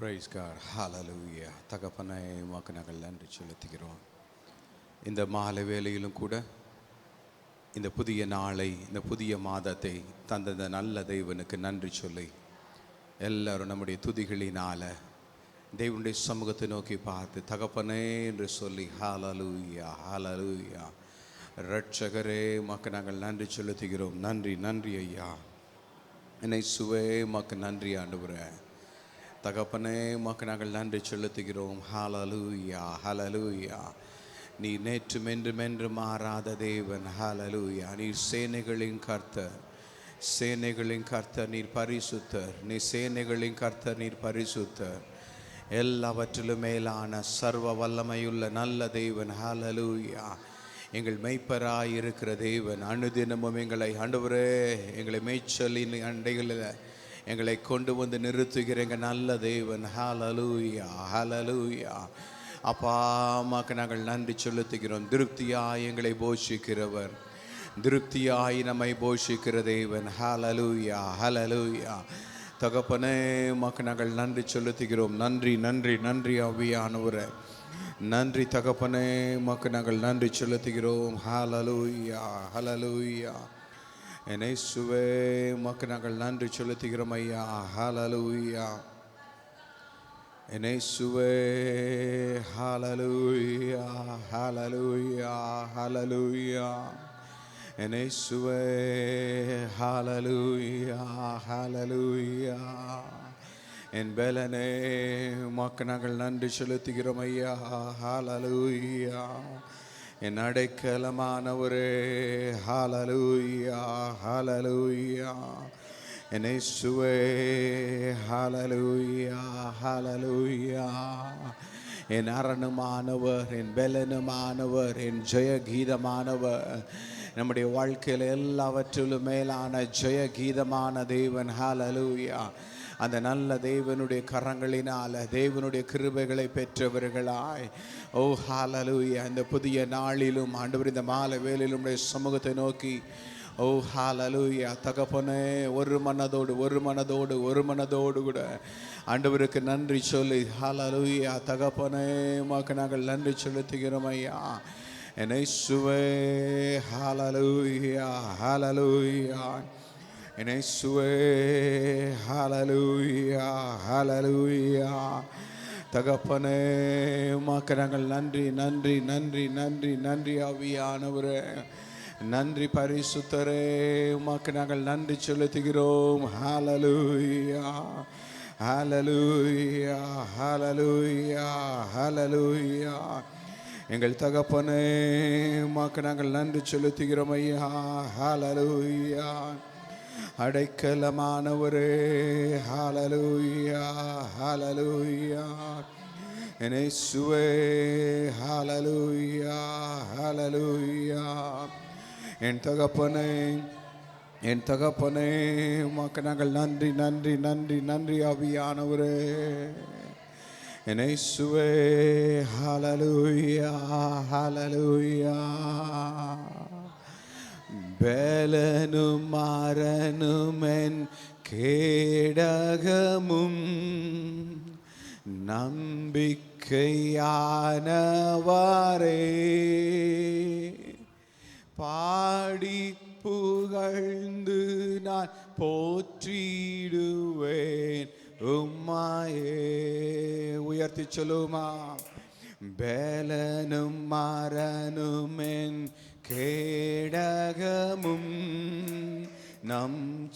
Praise God. Hallelujah. தகப்பனை உமக்கு நாங்கள் நன்றி செலுத்துகிறோம். இந்த மாலை வேளையிலும் கூட இந்த புதிய நாளை, இந்த புதிய மாதத்தை தந்த இந்த நல்ல தேவனுக்கு நன்றி சொல்லி எல்லாரும் நம்முடைய துதிகளினால தேவனுடைய சமூகத்தை நோக்கி பார்த்து தகப்பனே என்று சொல்லி ஹalleluya ஹalleluya இரட்சகரே உமக்கு நாங்கள் நன்றி செலுத்துகிறோம். நன்றி நன்றி ஐயா. என்னை சுவே உமக்கு நன்றி ஆண்டவரே. தகப்பனே உமக்கு நாங்கள் நன்றி செலுத்துகிறோம். ஹalleluya ஹalleluya. நீ நேற்றும் என்றும் என்று மாறாத தேவன். ஹalleluya. நீர் சேனைகளின் கர்த்தர், சேனைகளின் கர்த்தர், நீர் பரிசுத்தர். நீ சேனைகளின் கர்த்தர், நீர் பரிசுத்தர். எல்லாவற்றிலும் மேலான சர்வ வல்லமையுள்ள நல்ல தேவன். ஹalleluya. எங்கள் மெய்ப்பராய் இருக்கிற தேவன். அனுதினமும் எங்களை ஆண்டவரே எங்களை மேய்ச்சலின் அண்டைகளில் எங்களை கொண்டு வந்து நிறுத்துகிற எங்கள் நல்ல தேவன். ஹalleluya ஹalleluya. அப்பா அம்மாக்கு நாங்கள் நன்றி செலுத்துகிறோம். திருப்தியாய் எங்களை போஷிக்கிறவர், திருப்தியாய் நம்மை போஷிக்கிற தேவன். ஹalleluya ஹalleluya. தகப்பனே உமக்கு நாங்கள் நன்றி செலுத்துகிறோம். நன்றி நன்றி நன்றி ஆவியானவரே. நன்றி தகப்பனே உமக்கு நாங்கள் நன்றி செலுத்துகிறோம். ஹalleluya ஹalleluya. என் இயேசுவே உமக்கு நாங்கள் நன்றி செலுத்துகிறோம் ஐயா. ஹalleluya. என் இயேசுவே ஹalleluya ஹalleluya ஹalleluya. என் இயேசுவே ஹalleluya ஹalleluya. என் பலனே உமக்கு நாங்கள் நன்றி செலுத்துகிறோம் ஐயா. ஹalleluya. என் அடைக்கலமானவரே ஹalleluya ஹalleluya. என் இயேசுவே ஹalleluya ஹalleluya. என் அரணுமானவர், என் பலனுமானவர், என் ஜெயகீதமானவர், நம்முடைய வாழ்க்கையில் எல்லாவற்றிலும் மேலான ஜெயகீதமான தேவன். ஹalleluya. அந்த நல்ல தேவனுடைய கரங்களினால் தேவனுடைய கிருபைகளை பெற்றவர்களாய் ஓ ஹalleluya. இந்த புதிய நாளிலும் ஆண்டவர் இந்த மாலை வேளையிலும் சமூகத்தை நோக்கி ஓ ஹalleluya தகப்பனே ஒரு மனதோடு கூட ஆண்டவருக்கு நன்றி சொல்லி ஹalleluya தகப்பனே உமக்கு நாங்கள் நன்றி செலுத்துகிறோம் ஐயா. என் இயேசுவே ஹalleluya ஹalleluya. என் இயேசுவே ஹalleluya ஹalleluya. தகப்பனே உமக்கு நாங்கள் நன்றி நன்றி நன்றி நன்றி நன்றி ஆவியானவரே. நன்றி பரிசுத்தரே உமக்கு நாங்கள் நன்றி செலுத்துகிறோம். ஹalleluya ஹalleluya ஹalleluya ஹalleluya. எங்கள் தகப்பனே உமக்கு நாங்கள் நன்றி செலுத்துகிறோம் ஐயா. ஹalleluya. அடைக்கலமானவரே ஹalleluya ஹalleluya. என் இயேசுவே ஹalleluya ஹalleluya. என் தகப்பனே உமக்கு நாங்கள் நன்றி நன்றி நன்றி நன்றி ஆவியானவரே. என் இயேசுவே ஹalleluya ஹalleluya. பலனும் மரணும் என் கேடகமும் நம்பிக்கையானவரே. பாடி புகழ்ந்து நான் போற்றிடுவேன் உம்மையே. உயர்த்தி சொல்லுமா. பலனும் மரணும் என் கேடகமும் நம்பிப்புமானவரே.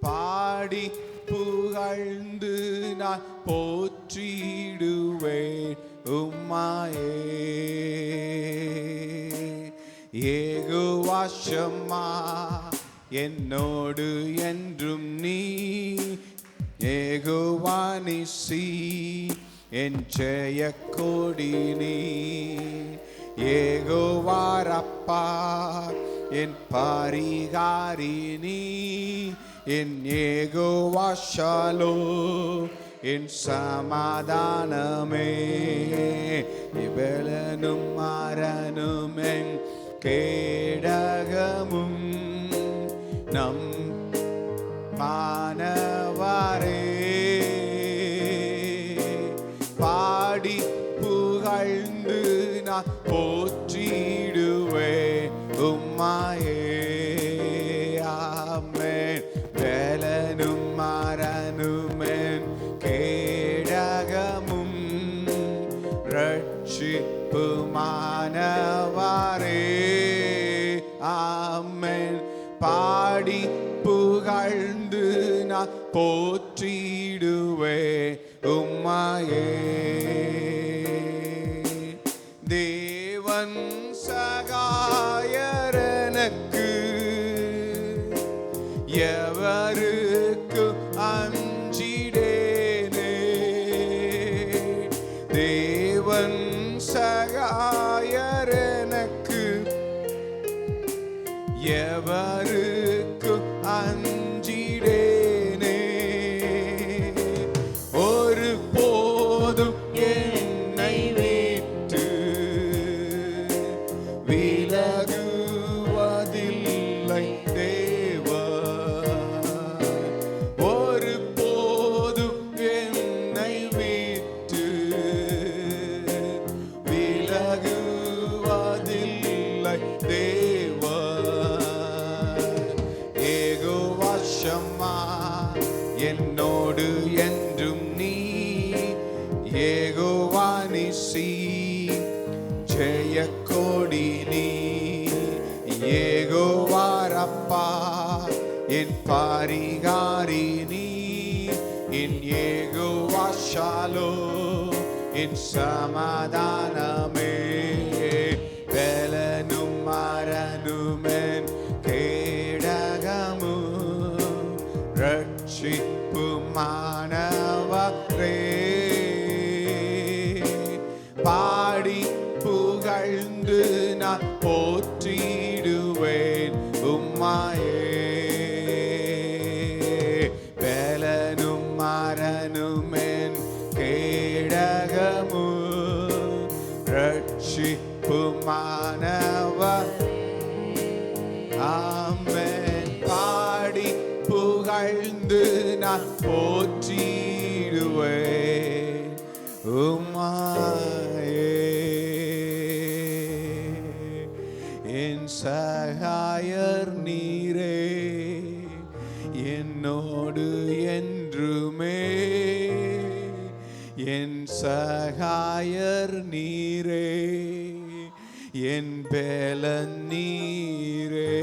பாடி புகழ்ந்து நான் போற்றிடுவேன் உம்மையே. யெகோவா ஷம்மா என்னோடு என்றும் நீ. யெகோவா நிசி என் ஜெயக்கொடி நீ. யெகோவா ரப்பா என் பரிகாரி நீ. என் யெகோவா ஷாலோம் என் சமாதானமே. பலனும் மரணும் என் கேடகமும் நம் மானவரே பாடி புகழ்ந்து நான் போற்றிடுவேன் உம்மையே. ஆமென். வேலனும் மரனுமென் கேடகமும் ரட்சிப்புமானவரே. ஆமென். பாடி புகழ்ந்து நான் போற்றிடுவேன் உம்மையே. தேவன் சகாயர் எனக்கு எவருக்கு அஞ்சிடேனே. தேவன் சகாயர் எனக்கு எவருக்கு அஞ்சிடேனே. ஒரு போதும் என்னை விட்டு விலகுவதில்லை தேவன். ஒரு போதும் என்னை விட்டு விலகுவதில்லை தேவன். யெகோவா ஷம்மா என்னோடு என்றும் நீ. யெகோவா நிசி ஜெயக்கொடி நீ. யெகோவா ரப்பா என் பரிகாரி நீ. என் யெகோவா ஷாலோம் என் சமாதானமே. வேலனும் மரனுமென் கேடகமும் ரட்சிப்புமானவரே. பாடி புகழ்ந்து நான் போற்றிடுவேன் உம்மையே. வேலனும் மரனுமென் கேடகமும் ரட்சிப்புமானவரே. ஆமென். பாடி புகழ்ந்து நான் போற்றிடுவேன் உம்மையே. என் சகாயர் நீரே என்னோடு என்றுமே. என் சகாயர் நீரே என் பெலன் நீரே.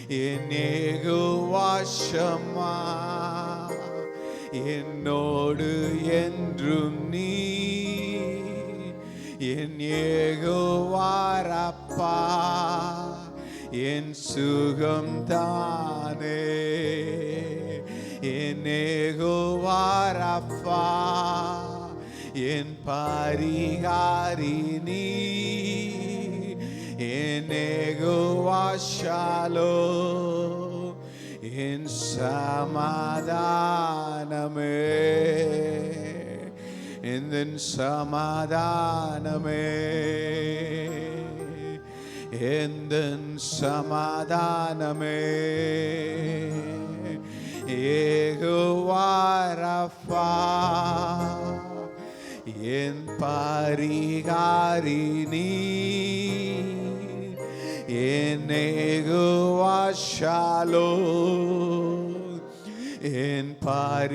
என் யெகோவா ஷம்மா என்னோடு என்றும் நீ. என் யெகோவா ரப்பா என் சுகம் தானே. என் யெகோவா ரப்பா என் பரிகாரி நீ. என் யெகோவா ஷாலோம் என் சமாதானமே. என் சமாதானமே. என் சமாதானமே. யெகோவா ரப்பா என் பரிகாரி நீ. என் யெகோவா ஷாலோம் என் பரிகாரியே.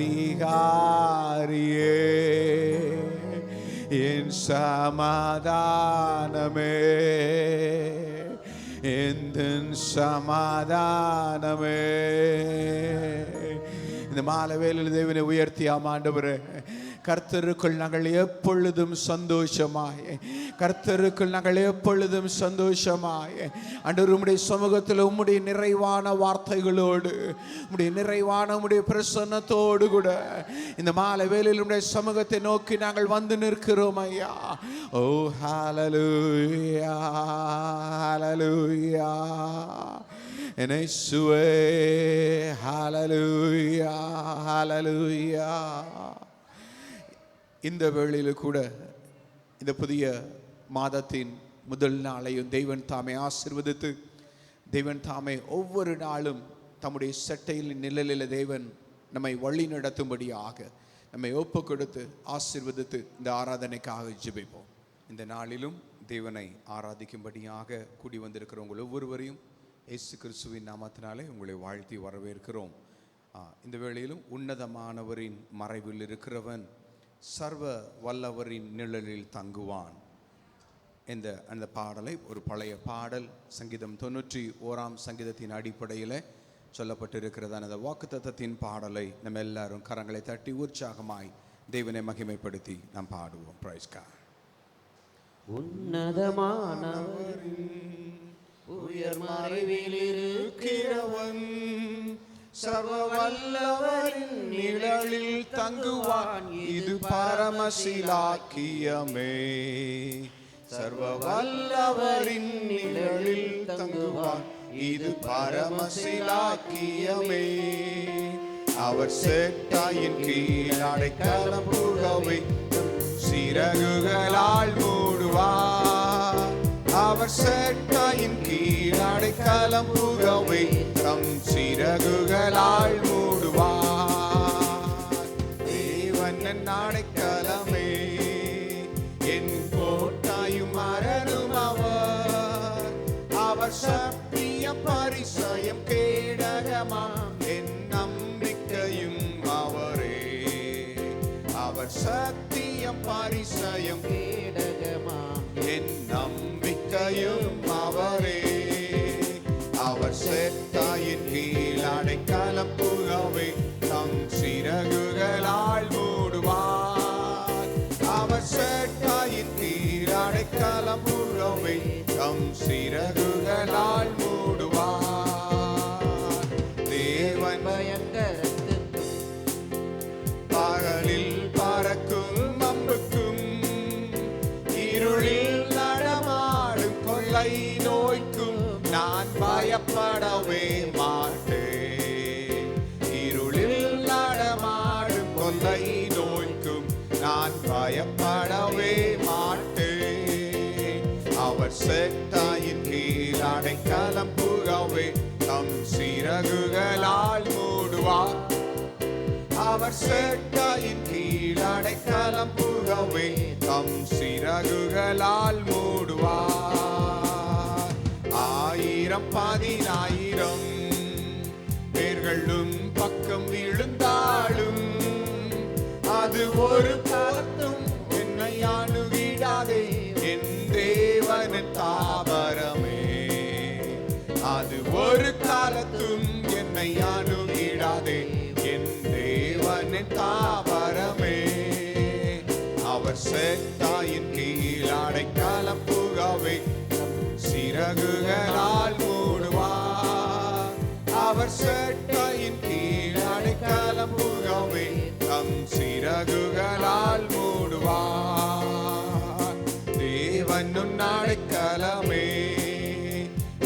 என் சமாதானமே. என் சமாதானமே. இந்த மாலை வேளையில் தேவனை உயர்த்தியாம் ஆண்டவரே. கர்த்தருக்குள் நாங்கள் எப்பொழுதும் சந்தோஷமாய், கர்த்தருக்குள் நாங்கள் எப்பொழுதும் சந்தோஷமாய் ஆண்டவர் உம்முடைய சமூகத்தில் உம்முடைய நிறைவான வார்த்தைகளோடு, உம்முடைய நிறைவான உம்முடைய பிரசன்னத்தோடு கூட இந்த மாலை வேளையில் உம்முடைய சமூகத்தை நோக்கி நாங்கள் வந்து நிற்கிறோம் ஐயா. ஓ ஹல்லேலூயா, ஹல்லேலூயா இயேசுவே, ஹல்லேலூயா, ஹல்லேலூயா. இந்த வேளையில் கூட இந்த புதிய மாதத்தின் முதல் நாளையும் தெய்வன் தாமே ஆசீர்வதித்து தேவன் தாமே ஒவ்வொரு நாளும் தம்முடைய சட்டையில் நிழலில் தேவன் நம்மை வழி நடத்தும்படியாக நம்மை ஒப்பு கொடுத்து ஆசீர்வதித்து இந்த ஆராதனைக்காக ஜெபிப்போம். இந்த நாளிலும் தேவனை ஆராதிக்கும்படியாக கூடி வந்திருக்கிற உங்கள் ஒவ்வொருவரையும் இயேசு கிறிஸ்துவின் நாமத்தினாலே உங்களை வாழ்த்தி வரவேற்கிறோம். இந்த வேளையிலும் உன்னதமானவரின் மறைவில் இருக்கிறவன் சர்வ வல்லவரின் நிழலில் தங்குவான். அந்த பாடலை ஒரு பழைய பாடல், சங்கீதம் 91 சங்கீதத்தின் அடிப்படையில் சொல்லப்பட்டிருக்கிறதான அந்த வாக்குத்தத்தத்தின் பாடலை நம்ம எல்லாரும் கரங்களை தட்டி உற்சாகமாய் தேவனை மகிமைப்படுத்தி நாம் பாடுவோம். Price God. உன்னதமானவரின் உயர் மறைவில் இருக்கிறவன் சர்வ வல்லவரின் நிழலில் தங்குவான். இது பரமசிலாக்கியமே. சர்வ வல்லவரின் நிழலில் தங்குவான். இது பரமசிலாக்கியமே. அவர் சேட்டாயின் கீழ் அடைக்கலம் புகவை சிறகுகளால் மூடுவார். அவர் சேட்டாயின் கீழ் அடைக்கலம் புகவை தம் சிறகுகளால் மூடுவார். தேவன் என் அடைக்கலமே, என் கோட்டாயும் அரணும் அவர். அவர் சத்தியம் பரிசயம் கேடகமாம், என் நம்பிக்கையும் அவரே. அவர் சத்தியம் பரிசயம் கேடகமாம், என் நம்பிக்கையும் அவரே. அவர் சேட்டாயின் கீழ் அடைக்கலம் புகவை தம் சிறகுகளால் மூடுவார். அவர் சேட்டாயின் கீழ் அடைக்கலம் புகவை தம் சிறகுகளால் மூடுவார். தேவன் பயங்கரத்துக்கும் பகலில் பறக்கும் அம்புக்கும், இருளில் நடமாடும் கொள்ளை நோய்க்கும் நான் பயப்படவே மாட்டேன். இருளில் நடமாடும் கொள்ளை நோய்க்கும் நான் பயப்படவே மாட்டேன். அவர் சேட்டாயின் கீழ் அடைக்கலம் புகவை தம் சிறகுகளால் மூடுவார். அவர் சேட்டாயின் கீழ் அடைக்கலம் புகவை தம் சிறகுகளால் மூடுவார். 1000 10,000 பேர்களும் பக்கம் விழுந்தாலும் அது ஒரு காலத்தும் என்னை அணுகிடாதே. என் தேவனின் தாவரமே, அது ஒரு காலத்தும் என்னை அணுகிடாதே. என் தேவனின் தாவரமே. அவர் சேட்டாயின் கீழ் அடைக்கலம் புகவை சிறகுகளால் மூடுவார். அவர் சேட்டாயின் கீழ் அடைக்கலம் புகவை தம் சிறகுகளால் மூடுவார். தேவன் உன் அடைக்கலமே,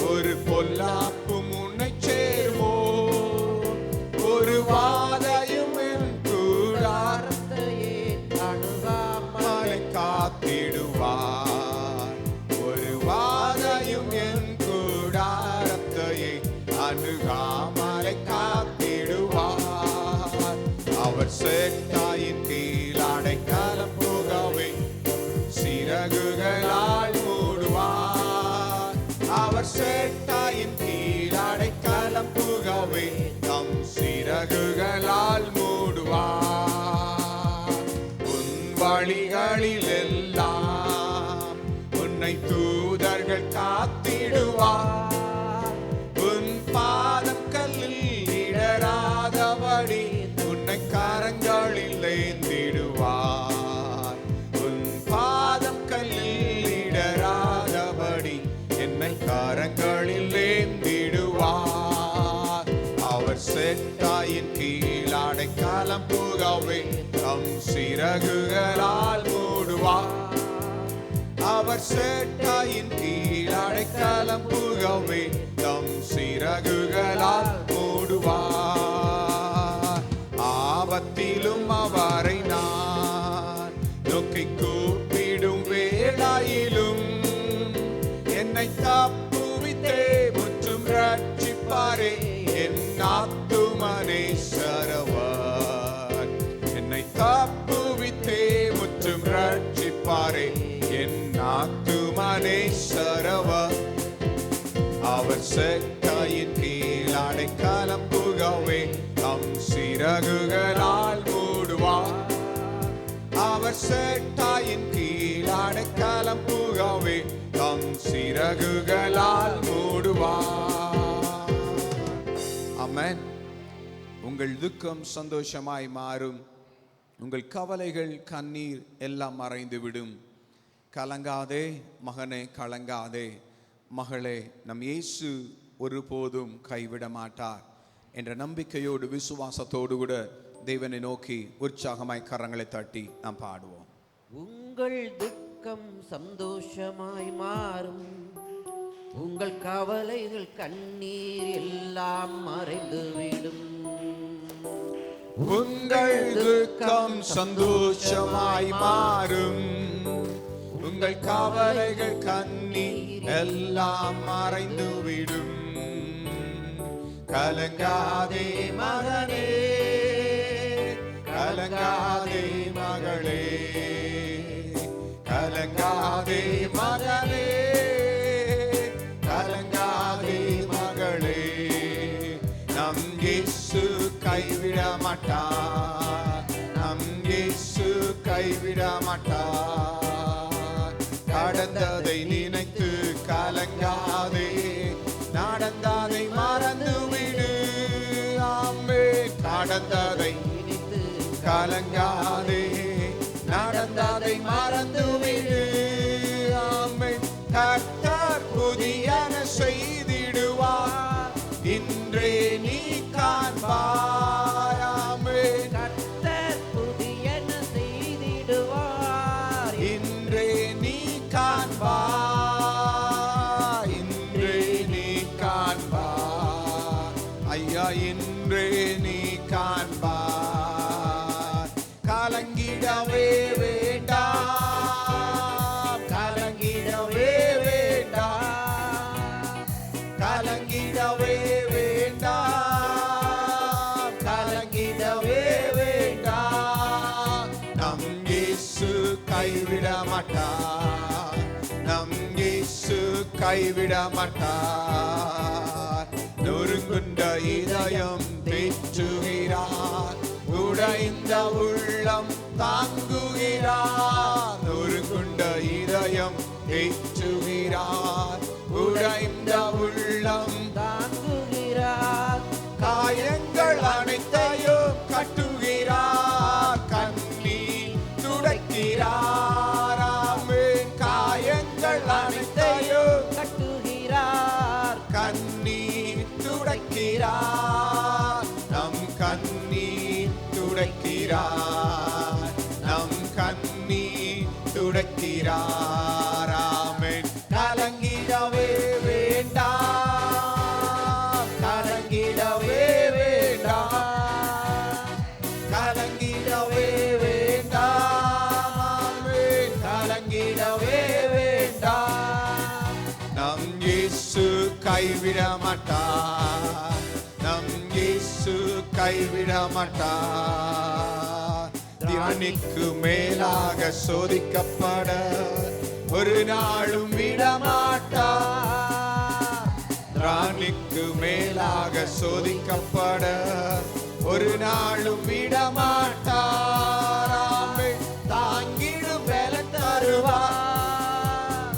ஒரு பொல்லாப்பும் உன்னை சேர்வோ. ஒரு வாதையும் என் கூடாரத்தையே அணுகாமலை காத்திடுவார். ஒரு வாதையும் என் கூடாரத்தையே அணுகாமலை காத்திடுவார். அவர் சேட்டாயின் கீழ் அடைக்கலம் புகவை சிறகுகளால் மூடுவார். அவர் சேட்டாயின் கீழ் அடைக்கலம் புகவை தம் சிறகுகளால் மூடுவார். உன் வழிகளில் எல்லாம் உன்னை தூதர்கள் காத்திடுவார். உன் பாதம் கல்லில் இடராதபடி உன்னை கரங்களில் ஏந்திடுவார். உன் பாதம் கல்லில் இடராதபடி என்னை கரங்களில் ஏந்திடுவார். அவர் சேட்டாயின் கீழ் அடைக்கலம் புகவை தம் சிறகுகளால் மூடுவார். அவர் சேட்டாயின் கீழ் அடைக்கலம் புகவை தம் சிறகுகளால் மூடுவார். ஆபத்திலும் அவரை நான் நோக்கி கூப்பிடும் வேளையிலும் என்னை தப்புவித்தே முற்றும் ஆத்துமனேஸ்வரவர். என்னை தப்புவித்தே முற்றும் ரட்சிப்பாரே என் ஆத்துமனேஸ்வரவர். அவர் செட்டையின் கீழ் அடைக்கலம் புகவே தம் சிறகுகளால் மூடுவார். அவர் செட்டையின் கீழ் அடைக்கலம் புகவே தம் சிறகுகளால் மூடுவார். ஆமென். உங்கள் துக்கம் சந்தோஷமாய் மாறும். உங்கள் கவலைகள் கண்ணீர் எல்லாம் மறைந்துவிடும். கலங்காதே மகனே, கலங்காதே மகளே, நம் இயேசு ஒருபோதும் கைவிட மாட்டார் என்ற நம்பிக்கையோடு விசுவாசத்தோடு கூட தேவனை நோக்கி உற்சாகமாய் கரங்களை தட்டி நாம் பாடுவோம். உங்கள் துக்கம் சந்தோஷமாய் மாறும். உங்கள் கவலைகள் கண்ணீர் எல்லாம் மறைந்துவிடும். உங்கள் துக்கம் சந்தோஷமாய் மாறும். உங்கள் கவலைகள் கண்ணீர் எல்லாம் மறைந்துவிடும். கலங்காதே மகனே, கலங்காதே மகளே, கலங்காதே மகனே, கலங்காதே மகளே. நம் இயேசு கைவிட மாட்டார். நம் இயேசு கைவிட மாட்டார். கடந்ததை நினைத்து கலங்காதே, நடந்ததை மறந்துவிடு. ஆமென். கடந்ததை நினைத்து கலங்காதே, நடந்ததை மறந்துவிடு. ஆமென். கர்த்தர் புதியன செய்திடுவார், இன்றே நீ காண்பாய். ஆமென். கர்த்தர் புதியன செய்திடுவார், இன்றே நீ காண்பாய். இன்றே நீ காண்பாய். ஐயா, இன்றே நீ காண்பாய். கலங்கிடவே வேண்டாம், கலங்கிடவே வேண்டாம், கலங்கிடவே வேண்டாம், கலங்கிடவே வேண்டாம். நம் இயேசு கைவிட மாட்டார். நம் இயேசு கைவிட மாட்டார். நொறுங்குண்ட இதயம் தேற்றுகிறார், உடைந்த உள்ளம் தாங்குகிறார். நொறுங்குண்ட இதயம் தேற்றுகிறார், உடைந்த உள்ளம் தாங்குகிறார். காயங்கள் அனைத்தையும் கட்டுகிறார், கண்ணீர் துடைக்கிறார். ஆமென். காயங்கள் அனைத்தையும் கட்டுகிறார், கண்ணீர் துடைக்கிறார். நம் கண்ணீர் துடைக்கிறார், நம் கண்ணீர் துடைக்கிறார். ஆமென். கலங்கிடவே வேண்டாம், கலங்கிடவே வேண்டாம், கலங்கிடவே வேண்டாம். ஆமென். கலங்கிடவே வேண்டாம். நம் இயேசு கைவிட மாட்டார். நம் இயேசு கைவிட மாட்டார். திராணிக்கு மேலாக சோதிக்கப்பட ஒரு நாளும் விடமாட்டார். திராணிக்கு மேலாக சோதிக்கப்பட ஒரு நாளும் விடமாட்டார். ஆமென். தாங்கிடும் பலன் தருவார்,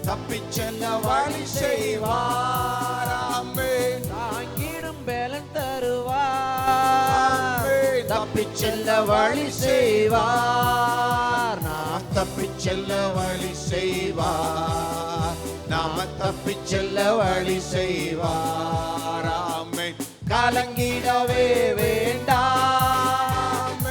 தப்பிச் செல்ல வழி செய்வார். ஆமென். தாங்கிடும் பலன் தருவார், ஆமென். தப்பிச் செல்ல வழி செய்வார். நாம் தப்பிச் செல்ல வழி செய்வார். நாம தப்பிச் செல்ல வழி செய்வார். ஆமென். கலங்கிடவே வேண்டாம்,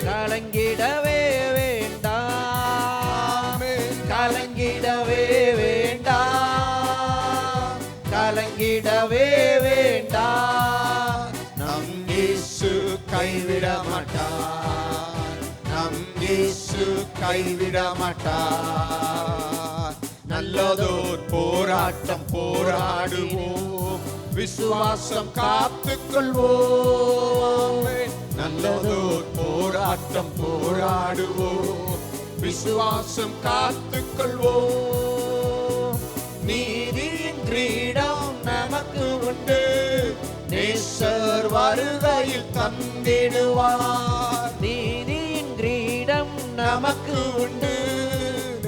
கலங்கிடவே வேண்டாம், ஆமென். கலங்கிடவே வேண்டாம், கலங்கிடவே வேண்டாம். நம் இயேசு கைவிட மாட்டார். நம் இயேசு கைவிட மாட்டார். நல்லதோர் போராட்டம் போராடுவோம், விசுவாசம் காத்துக் கொள்வோம். நல்லதோர் போராட்டம் போராடுவோம், விசுவாசம் காத்துக் கொள்வோம். நீதியின் கிரீடம் நமக்கு உண்டு, நேசர் வருகையில் தந்திடுவார். நீதியின் கிரீடம் நமக்கு உண்டு,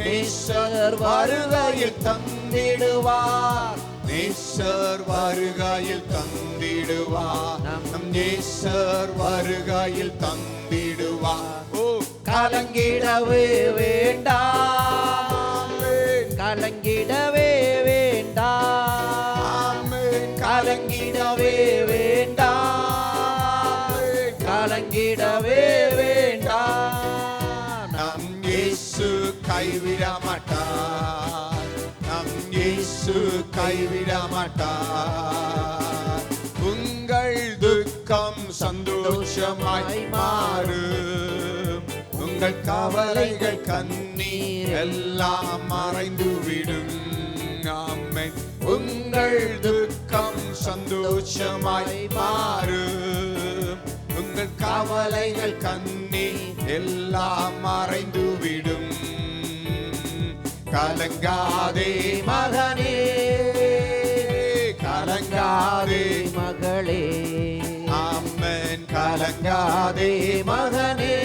நேசர் வருகையில் தந்திடுவார். நேசர் வருகையில் தந்திடுவார், நம் நேசர் வருகையில் தந்திடுவார். ஓ கலங்கிடவே வேண்டாம், கலங்கிடவே வேண்டாம், கலங்கிடவே வேண்டாம், கலங்கிடவே வேண்டாம். நம் இயேசு கைவிட மாட்டார், நம் இயேசு கைவிட மாட்டார். உங்கள் துக்கம் சந்தோஷமாய் மாறும், உங்கள் கவலைகள் கண்ணீர் எல்லாம் மறைந்துவிடும். ஆமென். உங்கள் துக்கம் சந்தோஷமாய் மாறும், உங்கள் கவலைகள் கண்ணீர் எல்லாம் மறைந்துவிடும். கலங்காதே மகனே, கலங்காதே மகளே, ஆமென். கலங்காதே மகனே,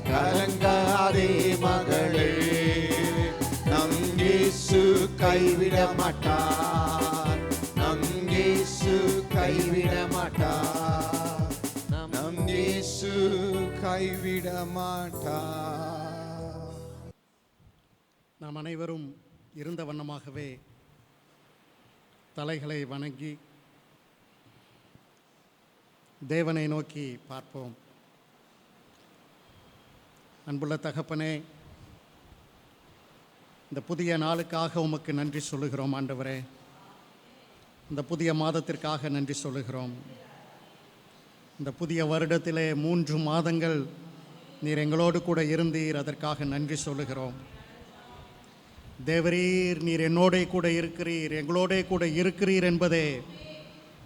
கலங்காதே மகளே, நம் இயேசு கைவிட மாட்டார், நம் இயேசு கைவிட மாட்டார், நம் இயேசு கைவிட மாட்டார். நாம் அனைவரும் இருந்த வண்ணமாகவே தலைகளை வணங்கி தேவனை நோக்கி பார்ப்போம். அன்புள்ள தகப்பனே, இந்த புதிய நாளுக்காக உமக்கு நன்றி சொல்லுகிறோம் ஆண்டவரே. இந்த புதிய மாதத்திற்காக நன்றி சொல்லுகிறோம். இந்த புதிய வருடத்திலே 3 மாதங்கள் நீர் எங்களோடு கூட இருந்தீர், அதற்காக நன்றி சொல்லுகிறோம். தேவரீர், நீர் என்னோடே கூட இருக்கிறீர், எங்களோடே கூட இருக்கிறீர் என்பதே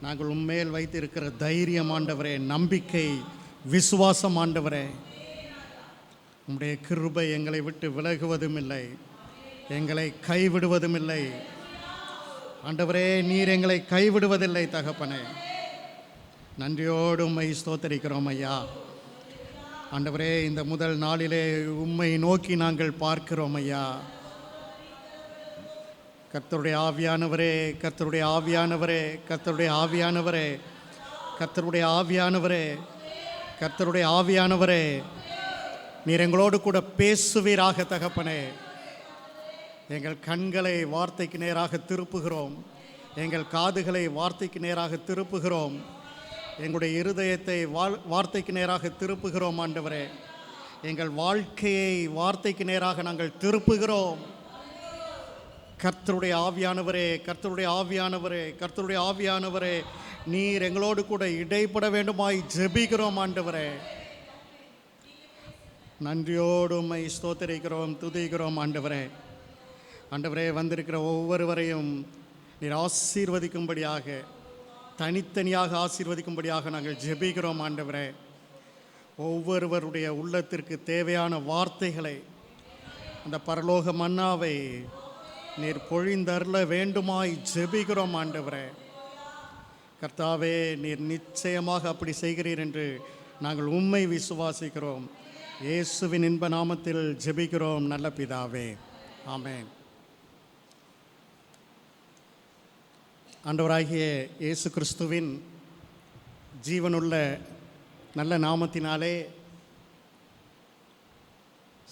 நாங்கள் உம்மேல் வைத்திருக்கிற தைரியம் ஆண்டவரே, நம்பிக்கை, விசுவாசம் ஆண்டவரே. உம்முடைய கிருபை எங்களை விட்டு விலகுவதும் இல்லை, எங்களை கைவிடுவதும் இல்லை ஆண்டவரே. நீர் எங்களை கைவிடுவதில்லை தகப்பனே. நன்றியோடு உம்மை ஸ்தோத்தரிக்கிறோம் ஐயா. ஆண்டவரே, இந்த முதல் நாளிலே உம்மை நோக்கி நாங்கள் பார்க்கிறோம் ஐயா. கர்த்தருடைய ஆவியானவரே, கர்த்தருடைய ஆவியானவரே, கர்த்தருடைய ஆவியானவரே, கர்த்தருடைய ஆவியானவரே, கர்த்தருடைய ஆவியானவரே, நீர் எங்களோடு கூட பேசுவீராக தகப்பனே. எங்கள் கண்களை வார்த்தைக்கு நேராக திருப்புகிறோம், எங்கள் காதுகளை வார்த்தைக்கு நேராக திருப்புகிறோம், எங்களுடைய இருதயத்தை வார்த்தைக்கு நேராக திருப்புகிறோம் ஆண்டவரே. எங்கள் வாழ்க்கையை வார்த்தைக்கு நேராக நாங்கள் திருப்புகிறோம். கர்த்தருடைய ஆவியானவரே, கர்த்தருடைய ஆவியானவரே, கர்த்தருடைய ஆவியானவரே, நீர் எங்களோடு கூட இடைப்பட வேண்டுமாய் ஜெபிக்கிறோம் ஆண்டவரே. நன்றியோடு உம்மை ஸ்தோத்திரிக்கிறோம், துதிக்கிறோம் ஆண்டவரே. ஆண்டவரே, வந்திருக்கிற ஒவ்வொருவரையும் நீர் ஆசீர்வதிக்கும்படியாக, தனித்தனியாக ஆசீர்வதிக்கும்படியாக நாங்கள் ஜெபிக்கிறோம் ஆண்டவரே. ஒவ்வொருவருடைய உள்ளத்திற்கு தேவையான வார்த்தைகளை, அந்த பரலோக மன்னாவை நீர் பொழிந்தருள வேண்டுமாய் ஜெபிக்கிறோம் ஆண்டவரே. கர்த்தாவே, நீர் நிச்சயமாக அப்படி செய்கிறீர் என்று நாங்கள் உம்மை விசுவாசிக்கிறோம். இயேசுவின் இன்ப நாமத்தில் ஜெபிக்கிறோம் நல்ல பிதாவே, ஆமென். ஆண்டவராகிய இயேசு கிறிஸ்துவின் ஜீவனுள்ள நல்ல நாமத்தினாலே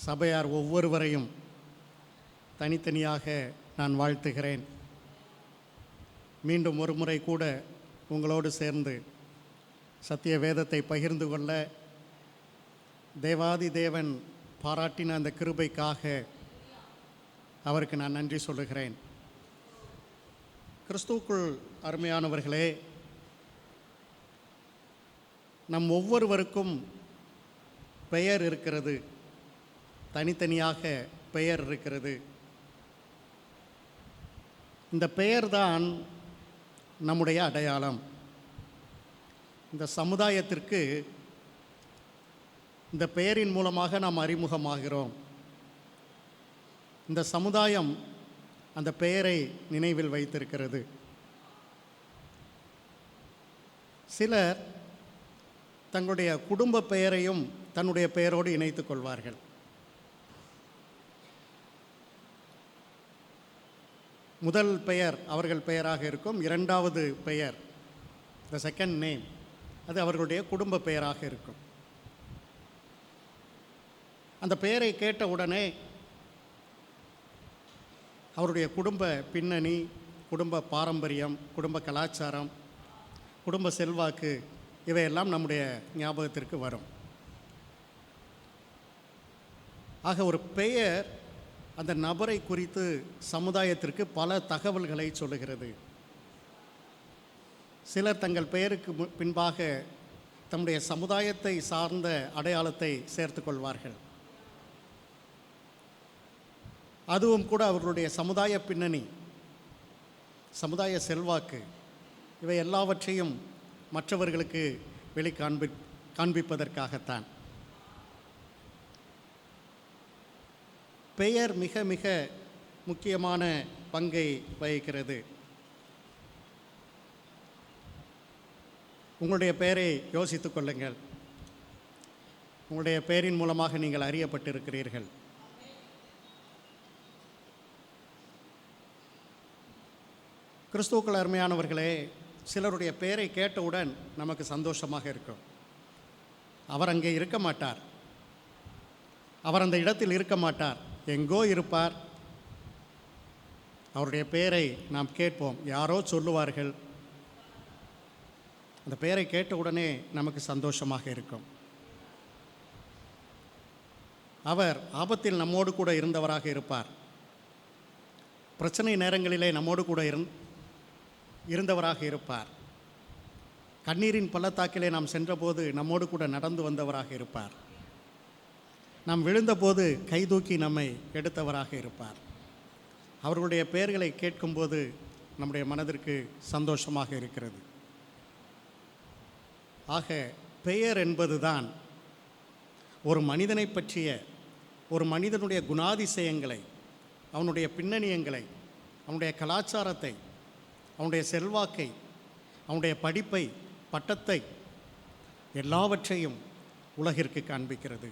சபையார் ஒவ்வொருவரையும் தனித்தனியாக நான் வாழ்த்துகிறேன். மீண்டும் ஒரு முறை கூட உங்களோடு சேர்ந்து சத்திய வேதத்தை பகிர்ந்து கொள்ள தேவாதி தேவன் பாராட்டின அந்த கிருபைக்காக அவருக்கு நான் நன்றி சொல்லுகிறேன். கிறிஸ்துவுக்குள் அருமையானவர்களே, நம் ஒவ்வொருவருக்கும் பெயர் இருக்கிறது, தனித்தனியாக பெயர் இருக்கிறது. இந்த பெயர்தான் நம்முடைய அடையாளம். இந்த சமுதாயத்திற்கு இந்த பெயரின் மூலமாக நாம் அறிமுகமாகிறோம். இந்த சமுதாயம் அந்த பெயரை நினைவில் வைத்திருக்கிறது. சிலர் தங்களுடைய குடும்ப பெயரையும் தன்னுடைய பெயரோடு இணைத்துக் கொள்வார்கள். முதல் பெயர் அவர்கள் பெயராக இருக்கும். இரண்டாவது பெயர், த செகண்ட் நேம், அது அவர்களுடைய குடும்ப பெயராக இருக்கும். அந்த பெயரை கேட்ட உடனே அவருடைய குடும்ப பின்னணி, குடும்ப பாரம்பரியம், குடும்ப கலாச்சாரம், குடும்ப செல்வாக்கு இவையெல்லாம் நம்முடைய ஞாபகத்திற்கு வரும். ஆக ஒரு பெயர் அந்த நபரை குறித்து சமுதாயத்திற்கு பல தகவல்களை சொல்லுகிறது. சிலர் தங்கள் பெயருக்கு பின்பாக தம்முடைய சமுதாயத்தை சார்ந்த அடையாளத்தை சேர்த்து கொள்வார்கள். அதுவும் கூட அவர்களுடைய சமுதாய பின்னணி, சமுதாய செல்வாக்கு இவை எல்லாவற்றையும் மற்றவர்களுக்கு காண்பிப்பதற்காகத்தான். பெயர் மிக மிக முக்கியமான பங்கை வகிக்கிறது. உங்களுடைய பெயரை யோசித்துக் கொள்ளுங்கள். உங்களுடைய பெயரின் மூலமாக நீங்கள் அறியப்பட்டிருக்கிறீர்கள். கிறிஸ்துவுக்குள் அருமையானவர்களே, சிலருடைய பெயரை கேட்டவுடன் நமக்கு சந்தோஷமாக இருக்கும். அவர் அங்கே இருக்க மாட்டார், அவர் அந்த இடத்தில் இருக்க மாட்டார், எங்கோ இருப்பார். அவருடைய பெயரை நாம் கேட்போம், யாரோ சொல்லுவார்கள். அந்த பெயரை கேட்டவுடனே நமக்கு சந்தோஷமாக இருக்கும். அவர் ஆபத்தில் நம்மோடு கூட இருந்தவராக இருப்பார். பிரச்சனை நேரங்களிலே நம்மோடு கூட இருந்தவராக இருப்பார். கண்ணீரின் பள்ளத்தாக்கிலே நாம் சென்றபோது நம்மோடு கூட நடந்து வந்தவராக இருப்பார். நாம் விழுந்தபோது கைதூக்கி நம்மை எடுத்தவராக இருப்பார். அவர்களுடைய பெயர்களை கேட்கும்போது நம்முடைய மனதிற்கு சந்தோஷமாக இருக்கிறது. ஆக பெயர் என்பதுதான் ஒரு மனிதனை பற்றிய, ஒரு மனிதனுடைய குணாதிசயங்களை, அவனுடைய பின்னணியங்களை, அவனுடைய கலாச்சாரத்தை, அவனுடைய செல்வாக்கை, அவனுடைய படிப்பை, பட்டத்தை, எல்லாவற்றையும் உலகிற்கு காண்பிக்கிறது.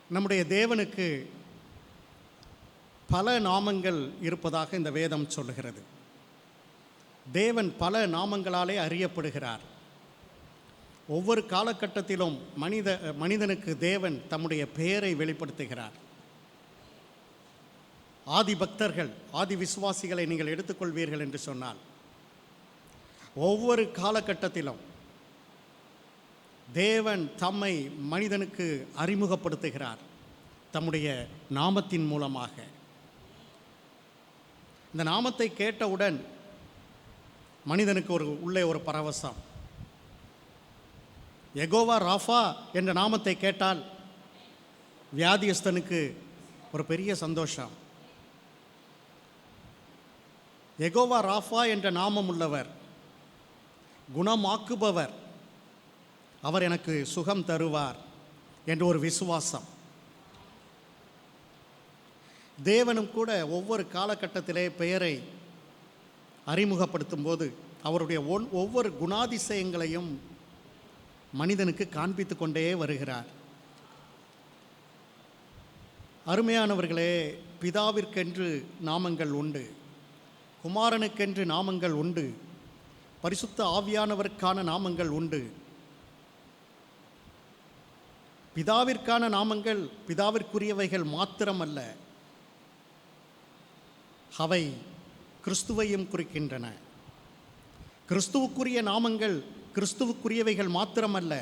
நம்முடைய தேவனுக்கு பல நாமங்கள் இருப்பதாக இந்த வேதம் சொல்லுகிறது. தேவன் பல நாமங்களாலே அறியப்படுகிறார். ஒவ்வொரு காலகட்டத்திலும் மனிதனுக்கு தேவன் தம்முடைய பெயரை வெளிப்படுத்துகிறார். ஆதி பக்தர்கள், ஆதி விசுவாசிகளை நீங்கள் எடுத்துக்கொள்வீர்கள் என்று சொன்னால், ஒவ்வொரு காலகட்டத்திலும் தேவன் தம்மை மனிதனுக்கு அறிமுகப்படுத்துகிறார் தம்முடைய நாமத்தின் மூலமாக. இந்த நாமத்தை கேட்டவுடன் மனிதனுக்கு உள்ளே ஒரு பரவசம். யெகோவா ராஃபா என்ற நாமத்தை கேட்டால் வியாதியஸ்தனுக்கு ஒரு பெரிய சந்தோஷம். யெகோவா ராஃபா என்ற நாமம் உள்ளவர், குணமாக்குபவர், அவர் எனக்கு சுகம் தருவார் என்ற ஒரு விசுவாசம். தேவனும் கூட ஒவ்வொரு காலகட்டத்திலே பெயரை அறிமுகப்படுத்தும் போது அவருடைய ஒவ்வொரு குணாதிசயங்களையும் மனிதனுக்கு காண்பித்து கொண்டே வருகிறார். அருமையானவர்களே, பிதாவிற்கென்று நாமங்கள் உண்டு, குமாரனுக்கென்று நாமங்கள் உண்டு, பரிசுத்த ஆவியானவருக்கான நாமங்கள் உண்டு. பிதாவிற்கான நாமங்கள் பிதாவிற்குரியவைகள் மாத்திரமல்ல, அவை கிறிஸ்துவையும் குறிக்கின்றன. கிறிஸ்துவுக்குரிய நாமங்கள் கிறிஸ்துவுக்குரியவைகள் மாத்திரமல்ல,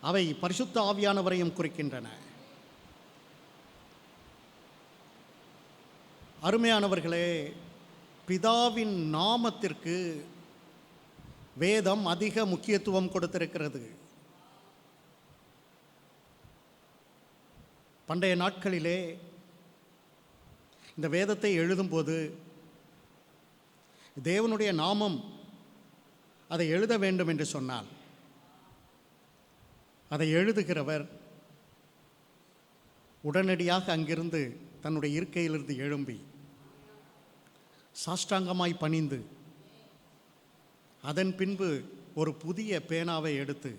அவை பரிசுத்த ஆவியானவரையும் குறிக்கின்றன. அருமையானவர்களே, பிதாவின் நாமத்திற்கு வேதம் அதிக முக்கியத்துவம் கொடுத்திருக்கிறது. பண்டைய நாட்களிலே இந்த வேதத்தை எழுதும்போது தேவனுடைய நாமம் அதை எழுத வேண்டும் என்று சொன்னால் அதை எழுதுகிறவர் உடனடியாக அங்கிருந்து தன்னுடைய இருக்கையிலிருந்து எழும்பி சாஷ்டாங்கமாய் பணிந்து அதன் பின்பு ஒரு புதிய பேனாவை எடுத்து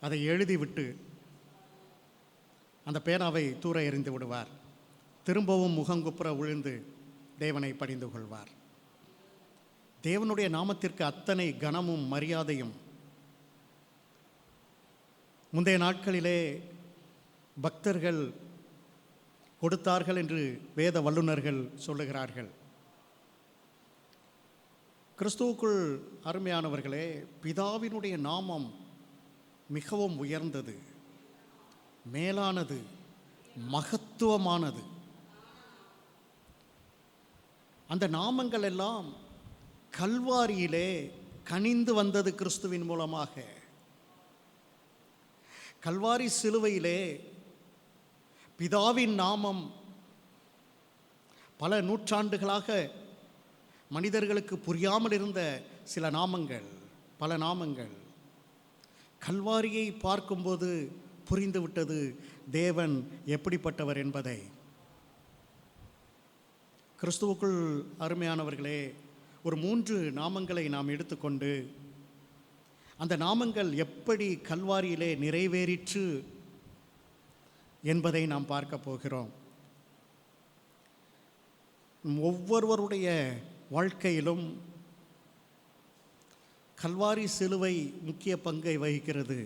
அதை எழுதிவிட்டு அந்த பேனாவை தூர எறிந்து விடுவார். திரும்பவும் முகங்குப்புற விழுந்து தேவனை பணிந்து கொள்வார். தேவனுடைய நாமத்திற்கு அத்தனை கனமும் மரியாதையும் முந்தைய நாட்களிலே பக்தர்கள் கொடுத்தார்கள் என்று வேத வல்லுநர்கள் சொல்லுகிறார்கள். கிறிஸ்துவுக்குள் அருமையானவர்களே, பிதாவினுடைய நாமம் மிகவும் உயர்ந்தது, மேலானது, மகத்துவமானது. அந்த நாமங்கள் எல்லாம் கல்வாரியிலே கனிந்து வந்தது கிறிஸ்துவின் மூலமாக. கல்வாரி சிலுவையிலே பிதாவின் நாமம் பல நூற்றாண்டுகளாக மனிதர்களுக்கு புரியாமல் இருந்த சில நாமங்கள், பல நாமங்கள் கல்வாரியை பார்க்கும்போது புரிந்துவிட்டது தேவன் எப்படிப்பட்டவர் என்பதை. கிறிஸ்துவுக்குள் அருமையானவர்களே, ஒரு 3 நாமங்களை நாம் எடுத்துக்கொண்டு அந்த நாமங்கள் எப்படி கல்வாரியிலே நிறைவேறிற்று என்பதை நாம் பார்க்க போகிறோம். ஒவ்வொருவருடைய வாழ்க்கையிலும் கல்வாரி சிலுவை முக்கிய பங்கை வகிக்கிறது.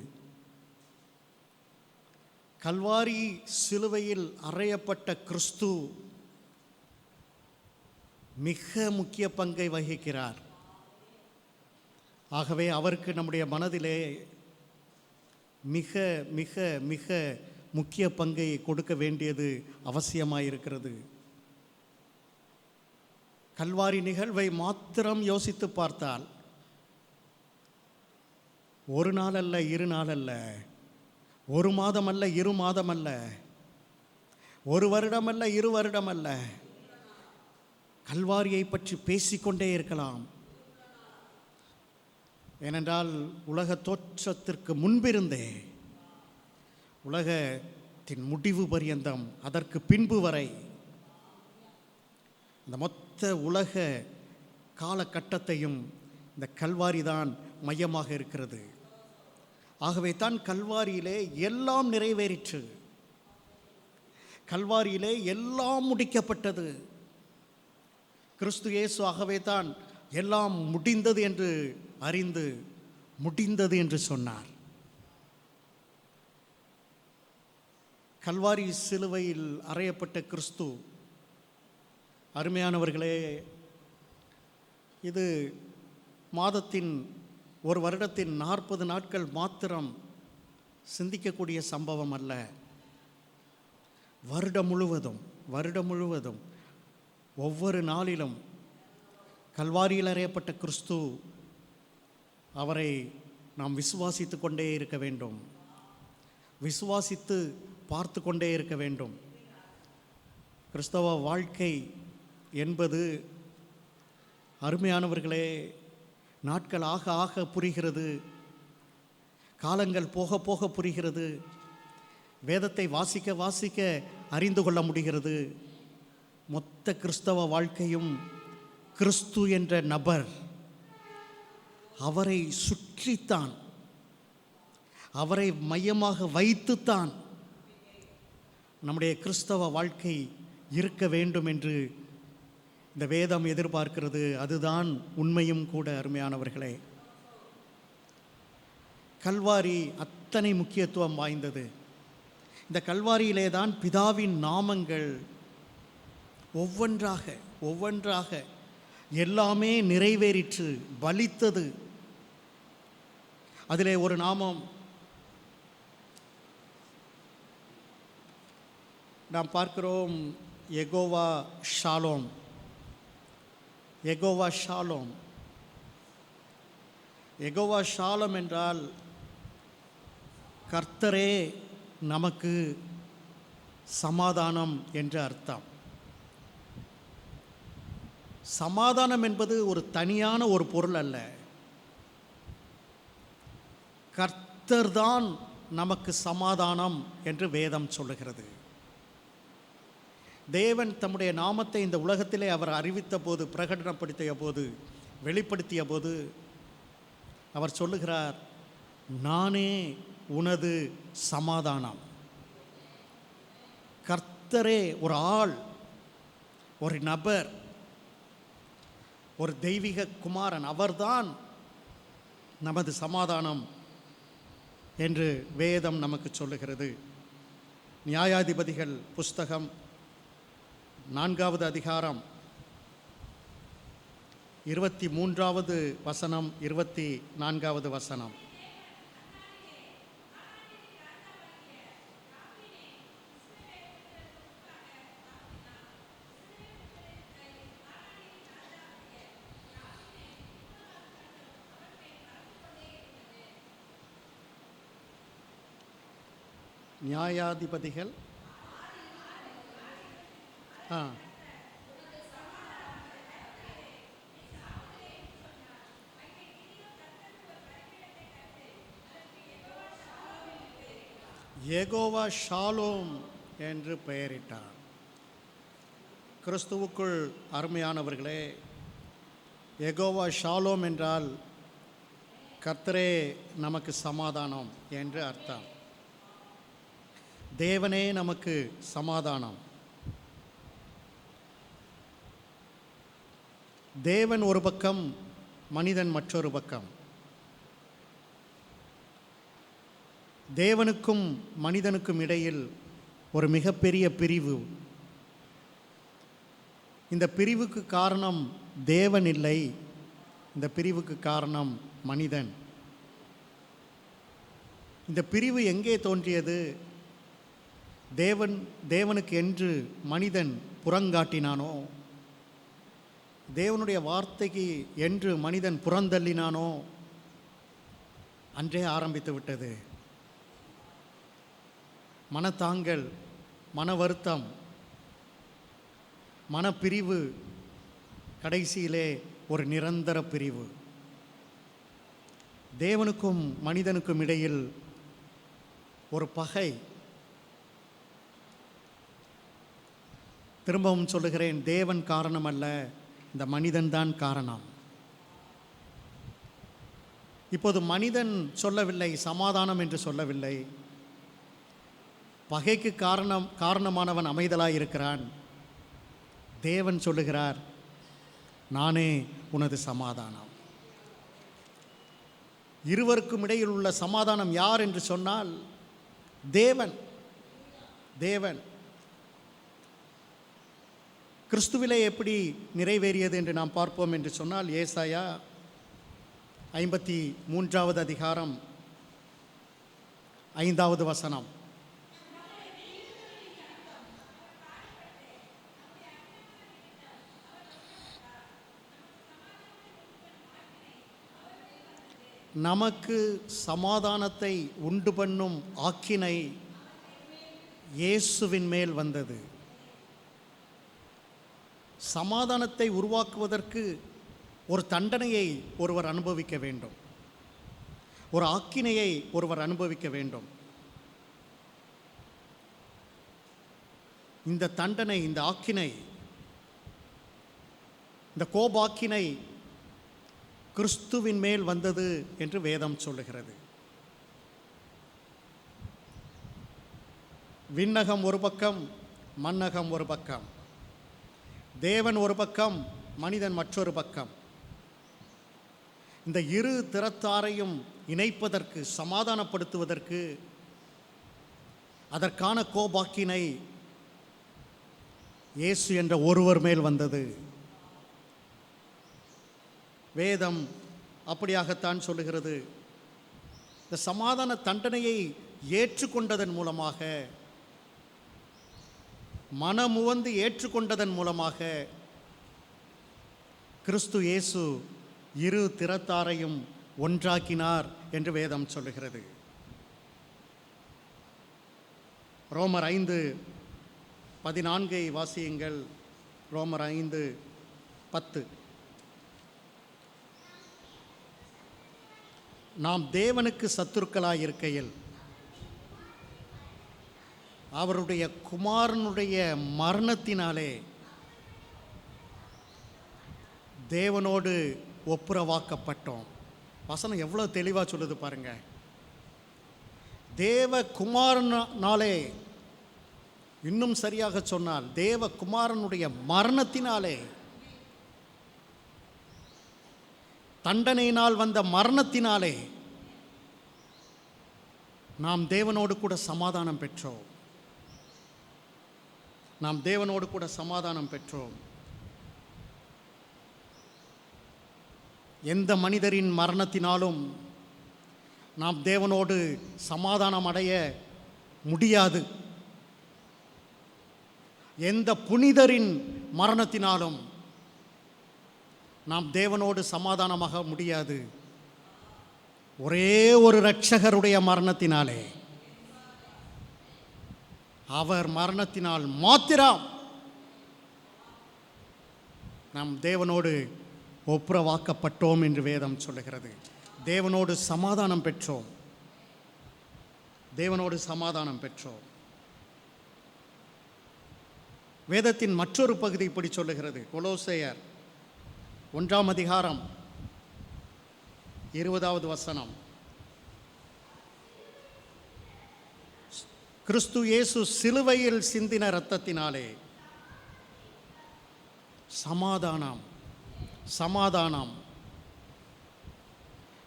கல்வாரி சிலுவையில் அறையப்பட்ட கிறிஸ்து மிக முக்கிய பங்கை வகிக்கிறார். ஆகவே அவருக்கு நம்முடைய மனதிலே மிக மிக மிக முக்கிய பங்கை கொடுக்க வேண்டியது அவசியமாயிருக்கிறது. கல்வாரி நிகழ்வை மாத்திரம் யோசித்து பார்த்தால் ஒரு நாள் அல்ல, 2 நாள் அல்ல, 1 மாதம் அல்ல, 2 மாதம் அல்ல, 1 வருடம் அல்ல, 2 வருடம் அல்ல, கல்வாரியை பற்றி பேசிக்கொண்டே இருக்கலாம். ஏனென்றால் உலக தோற்றத்திற்கு முன்பிருந்தே உலகத்தின் முடிவு பரியந்தம் அதற்கு பின்பு வரை இந்த மொத்த உலக காலகட்டத்தையும் இந்த கல்வாரி தான் மையமாக இருக்கிறது. ஆகவே தான் கல்வாரியிலே எல்லாம் நிறைவேறிற்று, கல்வாரியிலே எல்லாம் முடிக்கப்பட்டது. கிறிஸ்து இயேசு ஆகவே தான் எல்லாம் முடிந்தது என்று அறிந்து முடிந்தது என்று சொன்னார். கல்வாரி சிலுவையில் அறையப்பட்ட கிறிஸ்து, அருமையானவர்களே, இது மாதத்தின் ஒரு வருடத்தின் 40 நாட்கள் மாத்திரம் சிந்திக்கக்கூடிய சம்பவம் அல்ல. வருடம் முழுவதும் ஒவ்வொரு நாளிலும் கல்வாரியில் அறையப்பட்ட கிறிஸ்து, அவரை நாம் விசுவாசித்து கொண்டே இருக்க வேண்டும், விசுவாசித்து பார்த்து கொண்டே இருக்க வேண்டும். கிறிஸ்தவ வாழ்க்கை என்பது அருமையானவர்களே நாட்கள் ஆக ஆக புரிகிறது, காலங்கள் போக போக புரிகிறது, வேதத்தை வாசிக்க வாசிக்க அறிந்து கொள்ள முடிகிறது. மொத்த கிறிஸ்தவ வாழ்க்கையும் கிறிஸ்து என்ற நபர், அவரை சுற்றித்தான், அவரை மையமாக வைத்துத்தான் நம்முடைய கிறிஸ்தவ வாழ்க்கை இருக்க வேண்டும் என்று இந்த வேதம் எதிர்பார்க்கிறது. அதுதான் உண்மையும் கூட. அருமையானவர்களே, கல்வாரி அத்தனை முக்கியத்துவம் வாய்ந்தது. இந்த கல்வாரியிலே தான் பிதாவின் நாமங்கள் ஒவ்வொன்றாக எல்லாமே நிறைவேறிற்று, பலித்தது. அதிலே ஒரு நாமம் நாம் பார்க்கிறோம், Jehovah Shalom. Jehovah Shalom, Jehovah Shalom என்றால் கர்த்தரே நமக்கு சமாதானம் என்று அர்த்தம். சமாதானம் என்பது ஒரு தனியான ஒரு பொருள் அல்ல. கர்த்தர்தான் நமக்கு சமாதானம் என்று வேதம் சொல்லுகிறது. தேவன் தம்முடைய நாமத்தை இந்த உலகத்திலே அவர் அறிவித்த போது, பிரகடனப்படுத்திய போது, வெளிப்படுத்திய போது அவர் சொல்லுகிறார், நானே உனது சமாதானம். கர்த்தரே ஒரு ஆள், ஒரு நபர், ஒரு தெய்வீக குமாரன், அவர்தான் நமது சமாதானம் என்று வேதம் நமக்கு சொல்லுகிறது. நியாயாதிபதிகள் புஸ்தகம் 4வது அதிகாரம் 23வது வசனம், 24வது வசனம். நியாயாதிபதிகள் யெகோவா ஷாலோம் என்று பெயரிட்டார். கிறிஸ்துவுக்குள் அருமையானவர்களே, யெகோவா ஷாலோம் என்றால் கர்த்தரே நமக்கு சமாதானம் என்று அர்த்தம். தேவனே நமக்கு சமாதானம். தேவன் ஒரு பக்கம், மனிதன் மற்றொரு பக்கம். தேவனுக்கும் மனிதனுக்கும் இடையில் ஒரு மிகப்பெரிய பிரிவு. இந்த பிரிவுக்கு காரணம் தேவன் இல்லை, இந்த பிரிவுக்கு காரணம் மனிதன். இந்த பிரிவு எங்கே தோன்றியது? தேவனுக்கு என்று மனிதன் புறங்காட்டினானோ, தேவனுடைய வார்த்தைக்கு என்று மனிதன் புறந்தள்ளினானோ, அன்றே ஆரம்பித்து விட்டது மனத்தாங்கல், மன வருத்தம், மனப்பிரிவு, கடைசியிலே ஒரு நிரந்தர பிரிவு. தேவனுக்கும் மனிதனுக்கும் இடையில் ஒரு பகை. திரும்பவும் சொல்லுகிறேன், தேவன் காரணம் அல்ல, இந்த மனிதன்தான் காரணம். இப்போது மனிதன் சொல்லவில்லை, சமாதானம் என்று சொல்லவில்லை. பகைக்கு காரணமானவன் அமைதலாய் இருக்கிறான். தேவன் சொல்லுகிறார், நானே உனது சமாதானம். இருவருக்கும் இடையில் உள்ள சமாதானம் யார் என்று சொன்னால் தேவன். தேவன் கிறிஸ்துவிலே எப்படி நிறைவேறியது என்று நாம் பார்ப்போம் என்று சொன்னால், ஏசாயா 53வது அதிகாரம் 5வது வசனம். நமக்கு சமாதானத்தை உண்டு பண்ணும் ஆக்கினை இயேசுவின் மேல் வந்தது. சமாதானத்தை உருவாக்குவதற்கு ஒரு தண்டனையை ஒருவர் அனுபவிக்க வேண்டும், ஒரு ஆக்கினையை ஒருவர் அனுபவிக்க வேண்டும். இந்த தண்டனை, இந்த ஆக்கினை, இந்த கோபாக்கினை கிறிஸ்துவின் மேல் வந்தது என்று வேதம் சொல்லுகிறது. விண்ணகம் ஒரு பக்கம், மண்ணகம் ஒரு பக்கம். தேவன் ஒரு பக்கம், மனிதன் மற்றொரு பக்கம். இந்த இரு திறத்தாரையும் இணைப்பதற்கு, சமாதானப்படுத்துவதற்கு, அதற்கான கோபாக்கினை இயேசு என்ற ஒருவர் மேல் வந்தது. வேதம் அப்படியாகத்தான் சொல்லுகிறது. இந்த சமாதான தண்டனையை ஏற்றுக்கொண்டதன் மூலமாக, மனமுவந்து ஏற்றுக்கொண்டதன் மூலமாக கிறிஸ்து இயேசு இரு திறத்தாரையும் ஒன்றாக்கினார் என்று வேதம் சொல்லுகிறது. ரோமர் 5:14 வாசியுங்கள். ரோமர் 5:14. 10. நாம் தேவனுக்கு சத்துருக்களாய் இருக்கையில் அவருடைய குமாரனுடைய மரணத்தினாலே தேவனோடு ஒப்புரவாக்கப்பட்டோம். வசனம் எவ்வளோ தெளிவாக சொல்லுது பாருங்க. தேவ குமாரனாலே, இன்னும் சரியாக சொன்னால் தேவ குமாரனுடைய மரணத்தினாலே, தண்டனையினால் வந்த மரணத்தினாலே நாம் தேவனோடு கூட சமாதானம் பெற்றோம். நாம் தேவனோடு கூட சமாதானம் பெற்றோம். எந்த மனிதரின் மரணத்தினாலும் நாம் தேவனோடு சமாதானம் அடைய முடியாது. எந்த புனிதரின் மரணத்தினாலும் நாம் தேவனோடு சமாதானமாக முடியாது. ஒரே ஒரு இரட்சகருடைய மரணத்தினாலே, அவர் மரணத்தினால் மாத்திரம் நாம் தேவனோடு ஒப்புரவாக்கப்பட்டோம் என்று வேதம் சொல்லுகிறது. தேவனோடு சமாதானம் பெற்றோம். தேவனோடு சமாதானம் பெற்றோம். வேதத்தின் மற்றொரு பகுதி இப்படி சொல்லுகிறது. கொலோசையர் 1 அதிகாரம் 20வது வசனம். கிறிஸ்து இயேசு சிலுவையில் சிந்தின இரத்தத்தினாலே சமாதானம், சமாதானம்.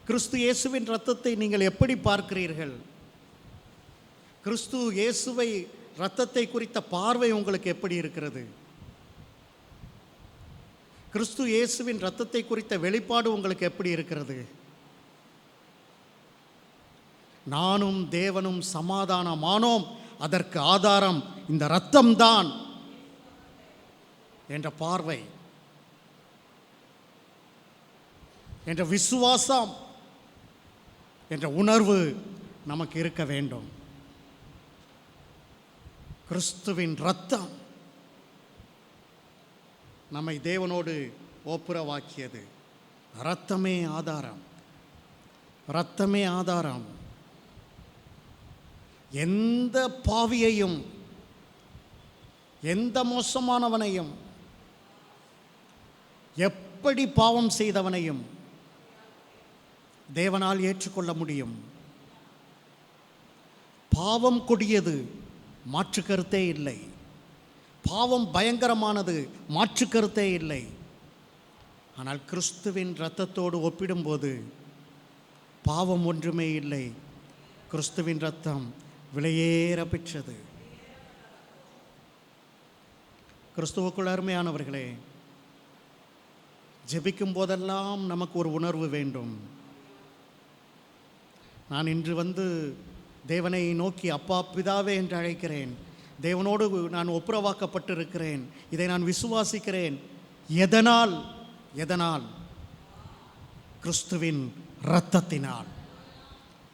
கிறிஸ்து இயேசுவின் இரத்தத்தை நீங்கள் எப்படி பார்க்கிறீர்கள்? கிறிஸ்து இயேசுவை இரத்தத்தை குறித்த பார்வை உங்களுக்கு எப்படி இருக்கிறது? கிறிஸ்து இயேசுவின் இரத்தத்தை குறித்த வெளிப்பாடு உங்களுக்கு எப்படி இருக்கிறது? நானும் தேவனும் சமாதானமானோம், அதற்கு ஆதாரம் இந்த இரத்தம்தான் என்ற பார்வை, என்ற விசுவாசம், என்ற உணர்வு நமக்கு இருக்க வேண்டும். கிறிஸ்துவின் இரத்தம் நம்மை தேவனோடு ஒப்புரவாக்கியது. இரத்தமே ஆதாரம், இரத்தமே ஆதாரம். எந்த பாவியையும், எந்த மோசமானவனையும், எப்படி பாவம் செய்தவனையும் தேவனால் ஏற்றுக்கொள்ள முடியும். பாவம் கொடியது, மாற்று கருத்தே இல்லை. பாவம் பயங்கரமானது, மாற்று கருத்தே இல்லை. ஆனால் கிறிஸ்துவின் இரத்தத்தோடு ஒப்பிடும்போது பாவம் ஒன்றுமே இல்லை. கிறிஸ்துவின் இரத்தம் விலையேற பெற்றது. கிறிஸ்துவுக்குள் அருமையானவர்களே, ஜெபிக்கும் போதெல்லாம் நமக்கு ஒரு உணர்வு வேண்டும். நான் இன்று வந்து தேவனை நோக்கி அப்பா பிதாவே என்று அழைக்கிறேன். தேவனோடு நான் ஒப்புரவாக்கப்பட்டிருக்கிறேன். இதை நான் விசுவாசிக்கிறேன். எதனால்? எதனால்? கிறிஸ்துவின் இரத்தத்தினால்,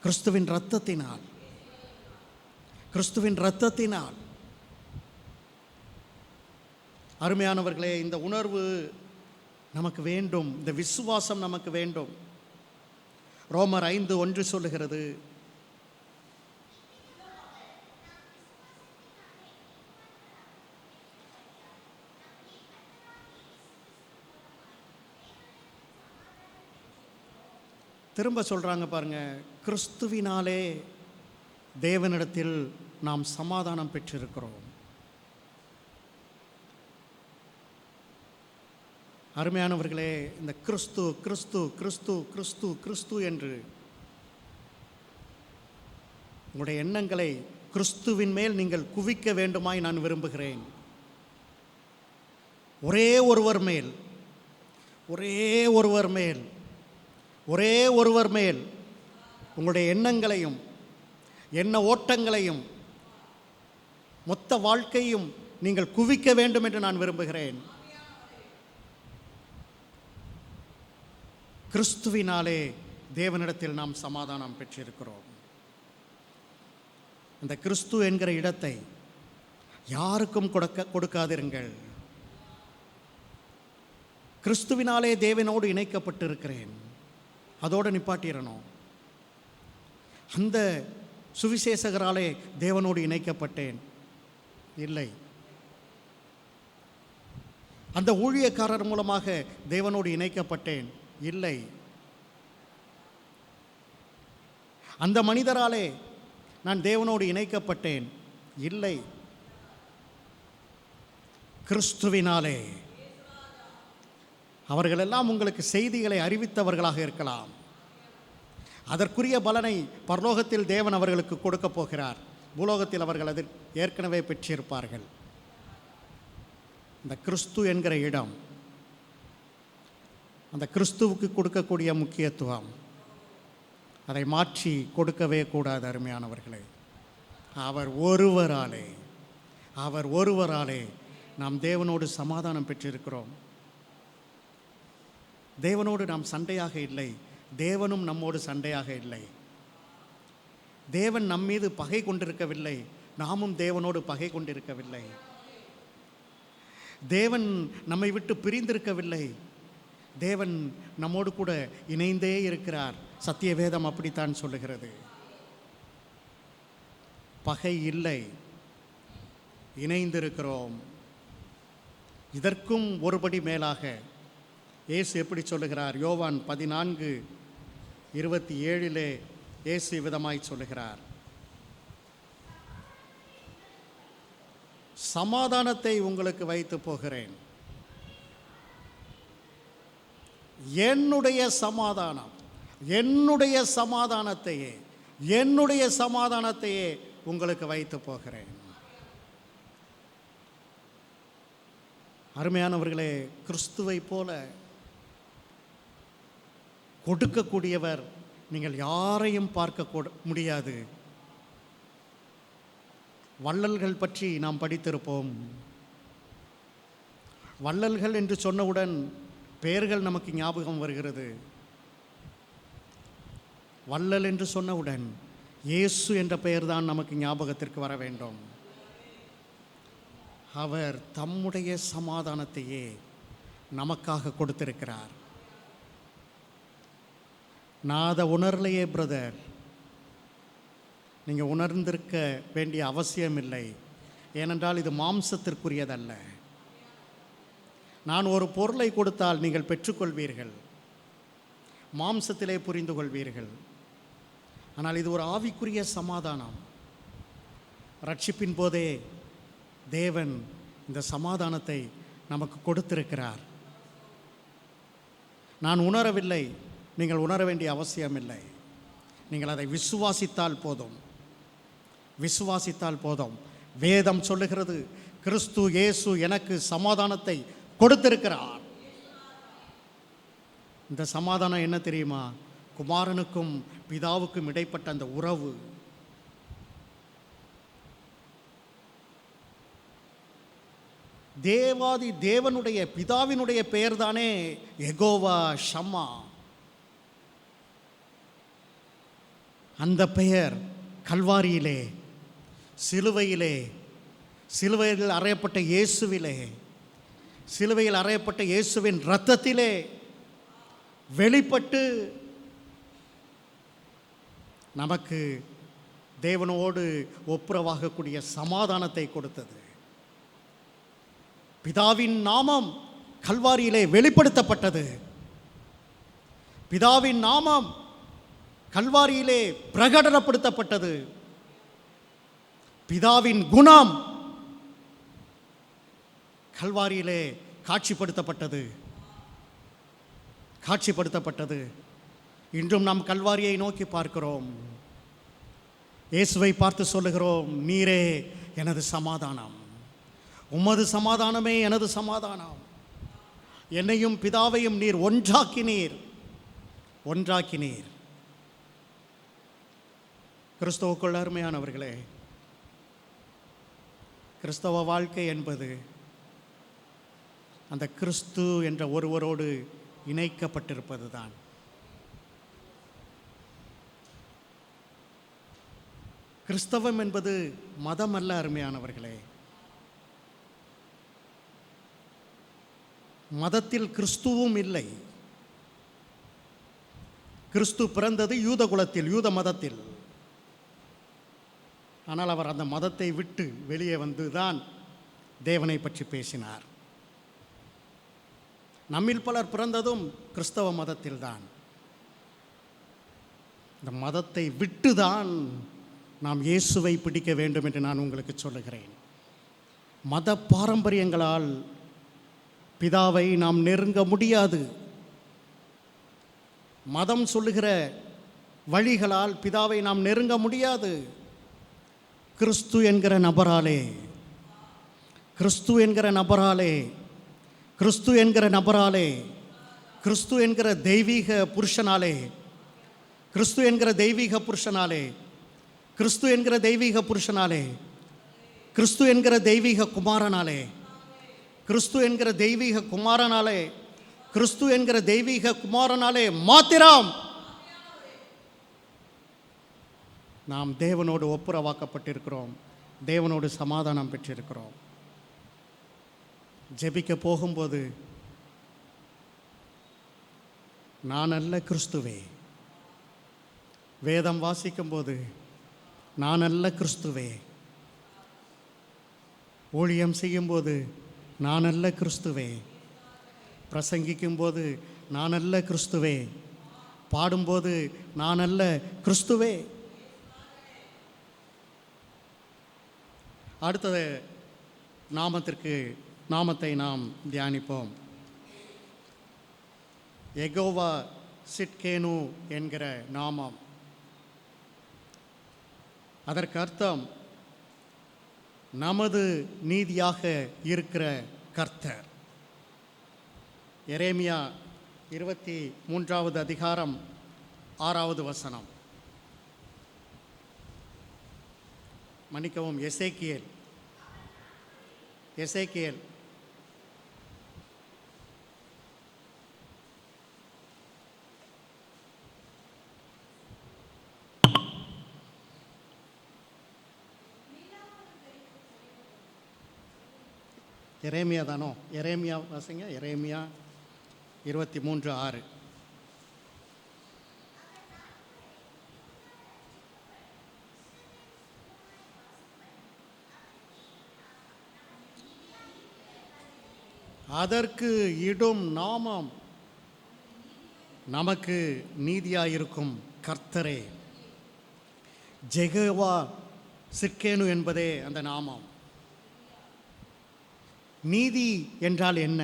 கிறிஸ்துவின் இரத்தத்தினால், கிறிஸ்துவின் இரத்தத்தினால். அருமையானவர்களே, இந்த உணர்வு நமக்கு வேண்டும். இந்த விசுவாசம் நமக்கு வேண்டும். ரோமர் 5:1 சொல்லுகிறது, திரும்ப சொல்றாங்க பாருங்க, கிறிஸ்துவினாலே தேவனிடத்தில் நாம் சமாதானம் பெற்றிருக்கிறோம். அருமையானவர்களே, இந்த கிறிஸ்து கிறிஸ்து கிறிஸ்து கிறிஸ்து கிறிஸ்து என்று உங்களுடைய எண்ணங்களை கிறிஸ்துவின் மேல் நீங்கள் குவிக்க வேண்டுமாய் நான் விரும்புகிறேன். ஒரே ஒருவர் மேல், ஒரே ஒருவர் மேல், ஒரே ஒருவர் மேல் உங்களுடைய எண்ணங்களையும் எண்ண ஓட்டங்களையும் மொத்த வாழ்க்கையும் நீங்கள் குவிக்க வேண்டும் என்று நான் விரும்புகிறேன். கிறிஸ்துவினாலே தேவனிடத்தில் நாம் சமாதானம் பெற்றிருக்கிறோம். அந்த கிறிஸ்து என்கிற இடத்தை யாருக்கும் கொடுக்காதிருங்கள். கிறிஸ்துவினாலே தேவனோடு இணைக்கப்பட்டிருக்கிறேன், அதோடு நிப்பாட்டிடணும். அந்த சுவிசேஷகராலே தேவனோடு இணைக்கப்பட்டேன், இல்லை. அந்த ஊழியக்காரர் மூலமாக தேவனோடு இணைக்கப்பட்டேன், இல்லை. அந்த மனிதராலே நான் தேவனோடு இணைக்கப்பட்டேன், இல்லை. கிறிஸ்துவினாலே. அவர்களெல்லாம் உங்களுக்கு செய்திகளை அறிவித்தவர்களாக இருக்கலாம். அதற்குரிய பலனை பரலோகத்தில் தேவன் அவர்களுக்கு கொடுக்க போகிறார். பூலோகத்தில் அவர்கள் அதில் ஏற்கனவே பெற்றிருப்பார்கள். இந்த கிறிஸ்து என்கிற இடம், அந்த கிறிஸ்துவுக்கு கொடுக்கக்கூடிய முக்கியத்துவம், அதை மாற்றி கொடுக்கவே கூடாது. அருமையானவர்களே, அவர் ஒருவராலே நாம் தேவனோடு சமாதானம் பெற்றிருக்கிறோம். தேவனோடு நாம் சண்டையாக இல்லை, தேவனும் நம்மோடு சண்டையாக இல்லை. தேவன் நம்மீது பகை கொண்டிருக்கவில்லை, நாமும் தேவனோடு பகை கொண்டிருக்கவில்லை. தேவன் நம்மை விட்டு பிரிந்திருக்கவில்லை, தேவன் நம்மோடு கூட இணைந்தே இருக்கிறார். சத்திய வேதம் அப்படித்தான் சொல்லுகிறது. பகை இல்லை, இணைந்திருக்கிறோம். இதற்கும் ஒருபடி மேலாக இயேசு எப்படி சொல்லுகிறார்? யோவான் 14:27 இயேசு விதமாய் சொல்லுகிறார், சமாதானத்தை உங்களுக்கு வைத்து போகிறேன், என்னுடைய சமாதானம், என்னுடைய சமாதானத்தையே உங்களுக்கு வைத்து போகிறேன். அருமையானவர்களே, கிறிஸ்துவை போல கொடுக்கக்கூடியவர் நீங்கள் யாரையும் பார்க்க முடியாது. வள்ளல்கள் பற்றி நாம் படித்திருப்போம். வள்ளல்கள் என்று சொன்னவுடன் பெயர்கள் நமக்கு ஞாபகம் வருகிறது. வள்ளல் என்று சொன்னவுடன் இயேசு என்ற பெயர்தான் நமக்கு ஞாபகத்திற்கு வர வேண்டும். அவர் தம்முடைய சமாதானத்தையே நமக்காக கொடுத்திருக்கிறார். நான் அதை உணரலையே பிரதர், நீங்கள் உணர்ந்திருக்க வேண்டிய அவசியம் இல்லை. ஏனென்றால் இது மாம்சத்திற்குரியதல்ல. நான் ஒரு பொருளை கொடுத்தால் நீங்கள் பெற்றுக்கொள்வீர்கள், மாம்சத்திலே புரிந்து கொள்வீர்கள். ஆனால் இது ஒரு ஆவிக்குரிய சமாதானம். ரட்சிப்பின் போதே தேவன் இந்த சமாதானத்தை நமக்கு கொடுத்திருக்கிறார். நான் உணரவில்லை, நீங்கள் உணர வேண்டிய அவசியமில்லை. நீங்கள் அதை விசுவாசித்தால் போதும். வேதம் சொல்லுகிறது, கிறிஸ்து இயேசு எனக்கு சமாதானத்தை கொடுத்திருக்கிறார். இந்த சமாதானம் என்ன தெரியுமா? குமாரனுக்கும் பிதாவுக்கும் இடைப்பட்ட அந்த உறவு. தேவாதி தேவனுடைய பிதாவினுடைய பெயர் தானே யெகோவா ஷம்மா. அந்த பெயர் கல்வாரியிலே, சிலுவையில் அறையப்பட்ட இயேசுவின் இரத்தத்திலே வெளிப்பட்டு நமக்கு தேவனோடு ஒப்புரவாகக்கூடிய சமாதானத்தை கொடுத்தது. பிதாவின் நாமம் கல்வாரியிலே வெளிப்படுத்தப்பட்டது. பிதாவின் நாமம் கல்வாரியிலே பிரகடனப்படுத்தப்பட்டது. பிதாவின் குணம் கல்வாரியிலே காட்சிப்படுத்தப்பட்டது. இன்றும் நாம் கல்வாரியை நோக்கி பார்க்கிறோம். இயேசுவை பார்த்து சொல்லுகிறோம், நீரே எனது சமாதானம், உமது சமாதானமே எனது சமாதானம். என்னையும் பிதாவையும் நீர் ஒன்றாக்கினீர். கிறிஸ்தவுக்குள் அருமையானவர்களே, கிறிஸ்தவ வாழ்க்கை என்பது அந்த கிறிஸ்து என்ற ஒருவரோடு இணைக்கப்பட்டிருப்பது தான். கிறிஸ்தவம் என்பது மதம் அல்ல அருமையானவர்களே. மதத்தில் கிறிஸ்துவும் இல்லை. கிறிஸ்து பிறந்தது யூத குலத்தில், யூத மதத்தில். ஆனால் அவர் அந்த மதத்தை விட்டு வெளியே வந்து தான் தேவனை பற்றி பேசினார். நம்மில் பலர் பிறந்ததும் கிறிஸ்தவ மதத்தில்தான். இந்த மதத்தை விட்டு தான் நாம் இயேசுவை பிடிக்க வேண்டும் என்று நான் உங்களுக்கு சொல்லுகிறேன். மத பாரம்பரியங்களால் பிதாவை நாம் நெருங்க முடியாது. மதம் சொல்லுகிற வழிகளால் பிதாவை நாம் நெருங்க முடியாது. கிறிஸ்து என்கிற நபராலே, கிறிஸ்து என்கிற நபராலே, கிறிஸ்து என்கிற நபராலே, கிறிஸ்து என்கிற தெய்வீக புருஷனாலே, கிறிஸ்து என்கிற தெய்வீக புருஷனாலே, கிறிஸ்து என்கிற தெய்வீக புருஷனாலே, கிறிஸ்து என்கிற தெய்வீக குமாரனாலே, கிறிஸ்து என்கிற தெய்வீக குமாரனாலே, கிறிஸ்து என்கிற தெய்வீக குமாரனாலே மாத்திரம் நாம் தேவனோடு ஒப்புரவாக்கப்பட்டிருக்கிறோம், தேவனோடு சமாதானம் பெற்றிருக்கிறோம். ஜெபிக்க போகும்போது நான் அல்ல கிறிஸ்துவே, வேதம் வாசிக்கும்போது நான் அல்ல கிறிஸ்துவே, ஊழியம் செய்யும்போது நான் அல்ல கிறிஸ்துவே, பிரசங்கிக்கும்போது நான் அல்ல கிறிஸ்துவே, பாடும்போது நான் அல்ல கிறிஸ்துவே. அடுத்தது நாமத்தை நாம் தியானிப்போம். யெகோவா சிட்கேனு என்கிற நாமம். அதற்கு அர்த்தம் நமது நீதியாக இருக்கிற கர்த்தர். எரேமியா 23வது அதிகாரம் 6வது வசனம். மன்னிக்கவும், எசேக்கியேல். எரேமியா தானோ? எரேமியா வாசிங்க. எரேமியா 23:6. அதற்கு இடும் நாமம் நமக்கு நீதியாயிருக்கும் கர்த்தரே. ஜெகோவா சிட்கேனு என்பதே அந்த நாமம். நீதி என்றால் என்ன?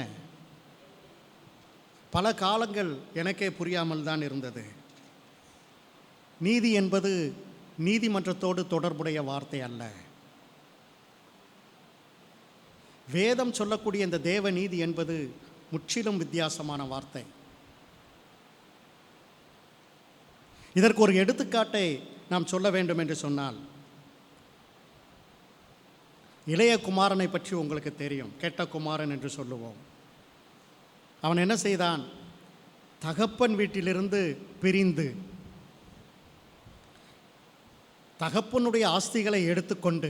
பல காலங்கள் எனக்கே புரியாமல் தான் இருந்தது. நீதி என்பது நீதிமன்றத்தோடு தொடர்புடைய வார்த்தை அல்ல. வேதம் சொல்லக்கூடிய இந்த தேவ நீதி என்பது முற்றிலும் வித்தியாசமான வார்த்தை. இதற்கு ஒரு எடுத்துக்காட்டை நாம் சொல்ல வேண்டும் என்று சொன்னால், இளைய குமாரனை பற்றி உங்களுக்கு தெரியும். கெட்ட குமாரன் என்று சொல்லுவோம். அவன் என்ன செய்தான்? தகப்பன் வீட்டிலிருந்து பிரிந்து தகப்பனுடைய ஆஸ்திகளை எடுத்துக்கொண்டு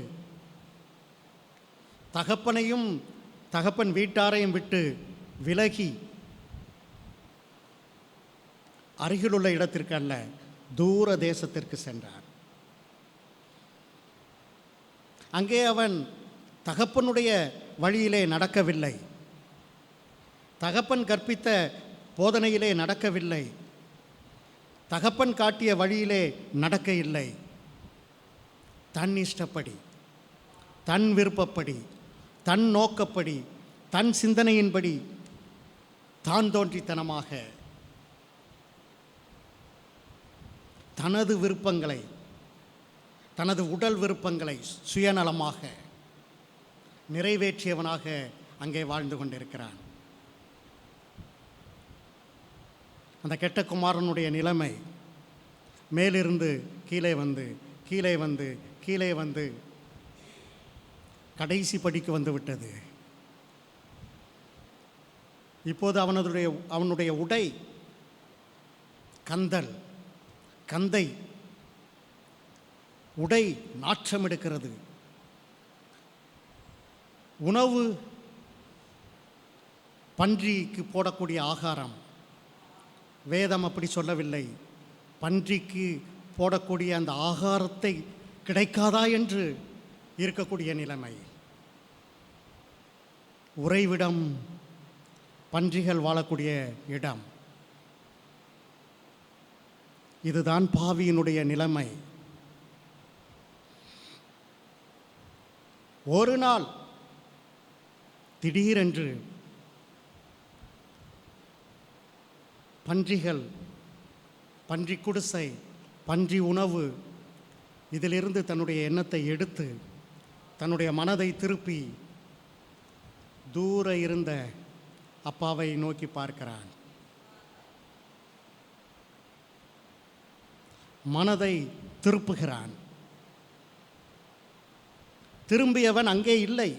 தகப்பனையும் தகப்பன் வீட்டாரையும் விட்டு விலகி அருகிலுள்ள இடத்திற்கு அல்ல, தூர தேசத்திற்கு சென்றான். அங்கே அவன் தகப்பனுடைய வழியிலே நடக்கவில்லை, தகப்பன் கற்பித்த போதனையிலே நடக்கவில்லை, தகப்பன் காட்டிய வழியிலே நடக்க இல்லை. தன் இஷ்டப்படி, தன் விருப்பப்படி, தன் நோக்கப்படி, தன் சிந்தனையின்படி, தான் தோன்றித்தனமாக தனது விருப்பங்களை, தனது உடல் விருப்பங்களை சுயநலமாக நிறைவேற்றியவனாக அங்கே வாழ்ந்து கொண்டிருக்கிறான். அந்த கெட்ட குமாரனுடைய நிலைமை மேலிருந்து கீழே வந்து கீழே வந்து கீழே வந்து கடைசி படிக்கு வந்து விட்டது. இப்போது அவனுடைய உடை கந்தை உடை நாற்றம் எடுக்கிறது. பன்றிக்கு போடக்கூடிய ஆகாரம். வேதம் அப்படி சொல்லவில்லை. பன்றிக்கு போடக்கூடிய அந்த ஆகாரத்தை கிடைக்காதா என்று இருக்கக்கூடிய நிலைமை. உறைவிடம் பன்றிகள் வாழக்கூடிய இடம். இதுதான் பாவியினுடைய நிலைமை. ஒரு நாள் திடீரென்று பன்றிகள், பன்றி குடிசை, பன்றி உணவு, இதிலிருந்து தன்னுடைய எண்ணத்தை எடுத்து தன்னுடைய மனதை திருப்பி தூர இருந்த அப்பாவை நோக்கி பார்க்கிறான். மனதை திருப்புகிறான். திரும்பியவன் அங்கே இல்லை.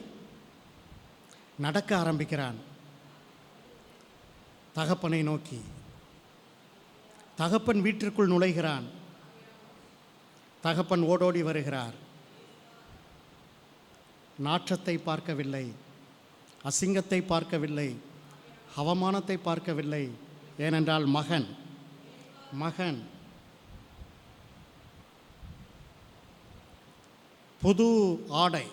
நடக்க ஆரம்பிக்கிறான் தகப்பனை நோக்கி. தகப்பன் வீட்டிற்குள் நுழைகிறான். தகப்பன் ஓடோடி வருகிறார். நாற்றத்தை பார்க்கவில்லை, அசிங்கத்தை பார்க்கவில்லை, அவமானத்தை பார்க்கவில்லை. ஏனென்றால் மகன் புது ஆடை,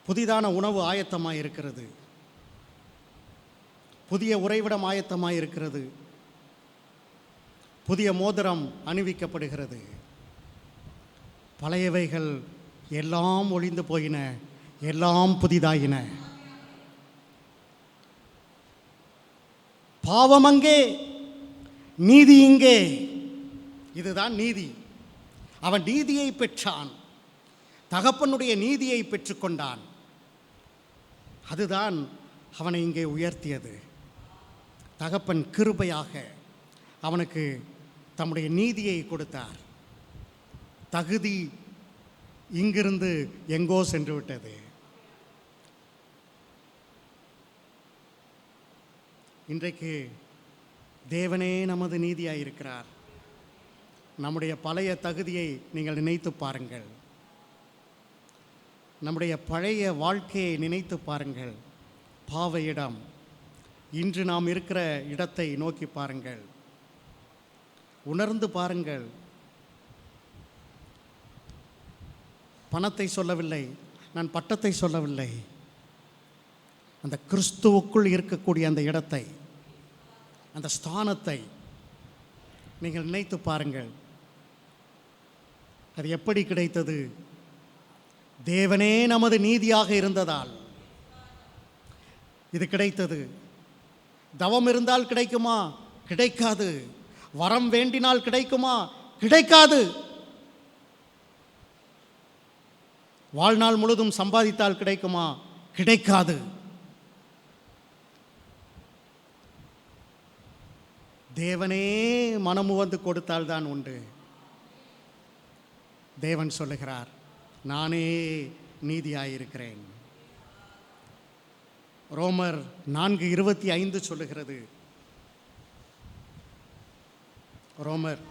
புதிதான உணவு ஆயத்தமாக இருக்கிறது. புதிய உறைவிடம் ஆயத்தமாக இருக்கிறது. புதிய மோதிரம் அணிவிக்கப்படுகிறது. பழையவைகள் எல்லாம் ஒழிந்து போயின, எல்லாம் புதிதாயின. பாவம் அங்கே, நீதி இங்கே. இதுதான் நீதி. அவன் நீதியை பெற்றான். தகப்பனுடைய நீதியை பெற்றுக்கொண்டான். அதுதான் அவனை இங்கே உயர்த்தியது. தகப்பன் கிருபையாக அவனுக்கு தம்முடைய நீதியை கொடுத்தார். தகுதி இங்கிருந்து எங்கோ சென்று விட்டது. இன்றைக்கு தேவனே நமது நீதியாயிருக்கிறார். நம்முடைய பழைய தகுதியை நீங்கள் நினைத்து பாருங்கள். நம்முடைய பழைய வாழ்க்கையை நினைத்து பாருங்கள். பாவ இடம். இன்று நாம் இருக்கிற இடத்தை நோக்கி பாருங்கள். உணர்ந்து பாருங்கள். பணத்தை சொல்லவில்லை, நான் பட்டத்தை சொல்லவில்லை. அந்த கிறிஸ்துவுக்குள் இருக்கக்கூடிய அந்த இடத்தை, அந்த ஸ்தானத்தை நீங்கள் நினைத்து பாருங்கள். அது எப்படி கிடைத்தது? தேவனே நமது நீதியாக இருந்ததால் இது கிடைத்தது. தவம் இருந்தால் கிடைக்குமா? கிடைக்காது. வரம் வேண்டினால் கிடைக்குமா? கிடைக்காது. வாழ்நாள் முழுதும் சம்பாதித்தால் கிடைக்குமா? கிடைக்காது. தேவனே மனமு வந்து கொடுத்தால் தான் உண்டு. தேவன் சொல்லுகிறார், நானே நீதியாயிருக்கிறேன். ரோமர் 4:25 சொல்லுகிறது. ரோமர்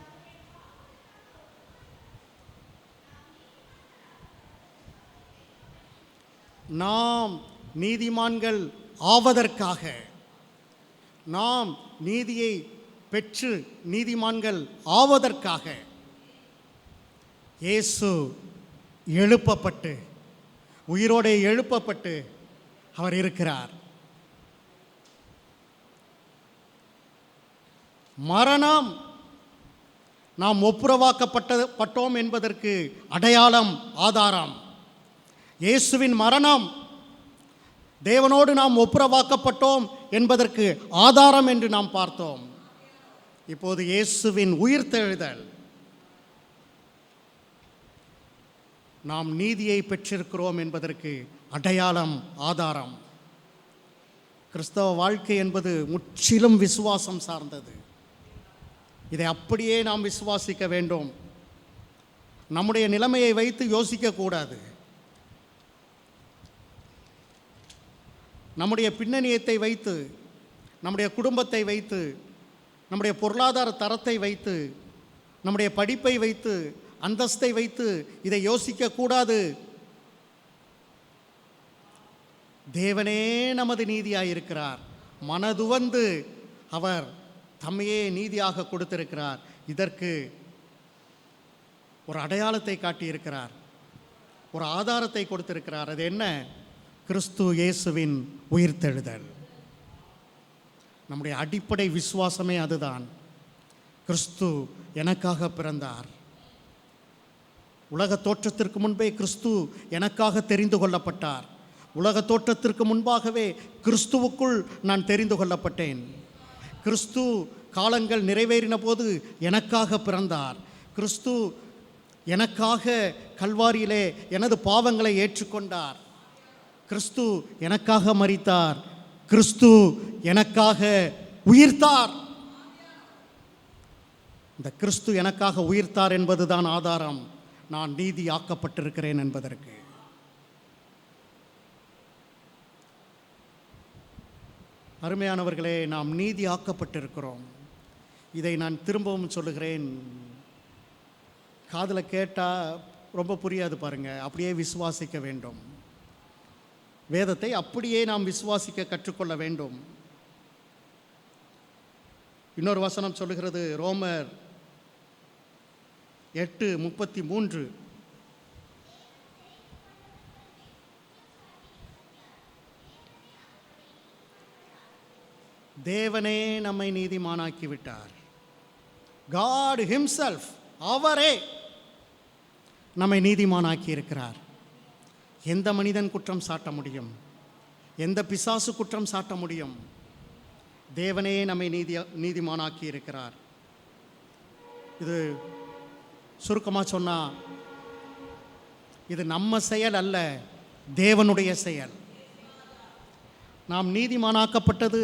நாம் நீதிமான்கள் ஆவதற்காக, நாம் நீதியை பெற்று நீதிமான்கள் ஆவதற்காக இயேசு எழுப்பப்பட்டு, உயிரோடு எழுப்பப்பட்டு அவர் இருக்கிறார். மரணம் நாம் ஒப்புரவாக்கப்பட்டோம் என்பதற்கு அடையாளம், ஆதாரம். இயேசுவின் மரணம் தேவனோடு நாம் ஒப்புரவாக்கப்பட்டோம் என்பதற்கு ஆதாரம் என்று நாம் பார்த்தோம். இப்போது இயேசுவின் உயிர்த்தெழுதல் நாம் நீதியை பெற்றிருக்கிறோம் என்பதற்கு அடையாளம், ஆதாரம். கிறிஸ்தவ வாழ்க்கை என்பது முற்றிலும் விசுவாசம் சார்ந்தது. இதை அப்படியே நாம் விசுவாசிக்க வேண்டும். நம்முடைய நிலைமையை வைத்து யோசிக்கக்கூடாது. நம்முடைய பின்னணியத்தை வைத்து, நம்முடைய குடும்பத்தை வைத்து, நம்முடைய பொருளாதார தரத்தை வைத்து, நம்முடைய படிப்பை வைத்து, அந்தஸ்தை வைத்து இதை யோசிக்கக்கூடாது. தேவனே நமது நீதியாயிருக்கிறார். மனதுவந்து அவர் தம்மையே நீதியாக கொடுத்திருக்கிறார். இதற்கு ஒரு அடையாளத்தை காட்டியிருக்கிறார், ஒரு ஆதாரத்தை கொடுத்திருக்கிறார். அது என்ன? கிறிஸ்து இயேசுவின் உயிர்த்தெழுதல். நம்முடைய அடிப்படை விசுவாசமே அதுதான். கிறிஸ்து எனக்காக பிறந்தார். உலக தோற்றத்திற்கு முன்பே கிறிஸ்து எனக்காக தெரிந்து கொள்ளப்பட்டார். உலக தோற்றத்திற்கு முன்பாகவே கிறிஸ்துவுக்குள் நான் தெரிந்து கொள்ளப்பட்டேன். கிறிஸ்து காலங்கள் நிறைவேறின போது எனக்காக பிறந்தார். கிறிஸ்து எனக்காக கல்வாரியிலே எனது பாவங்களை ஏற்றுக்கொண்டார். கிறிஸ்து எனக்காக மரித்தார். கிறிஸ்து எனக்காக உயிர்த்தார். இந்த கிறிஸ்து எனக்காக உயிர்த்தார் என்பதுதான் ஆதாரம் நான் நீதி ஆக்கப்பட்டிருக்கிறேன் என்பதற்கு. அருமையானவர்களே, நாம் நீதி ஆக்கப்பட்டிருக்கிறோம். இதை நான் திரும்பவும் சொல்லுகிறேன். காதில் கேட்டால் ரொம்ப புரியாது பாருங்க. அப்படியே விசுவாசிக்க வேண்டும். வேதத்தை அப்படியே நாம் விசுவாசிக்க கற்றுக்கொள்ள வேண்டும். இன்னொரு வசனம் சொல்லுகிறது, ரோமர் 8:33. தேவனே நம்மை நீதிமானாக்கி விட்டார். God himself, அவரே நம்மை நீதிமானாக்கி இருக்கிறார். எந்த மனிதன் குற்றம் சாட்ட முடியும்? எந்த பிசாசு குற்றம் சாட்ட முடியும்? தேவனே நம்மை நீதிமானாக்கி இருக்கிறார். இது சுருக்கமாக சொன்னால், இது நம்ம செயல் அல்ல, தேவனுடைய செயல். நாம் நீதிமானாக்கப்பட்டது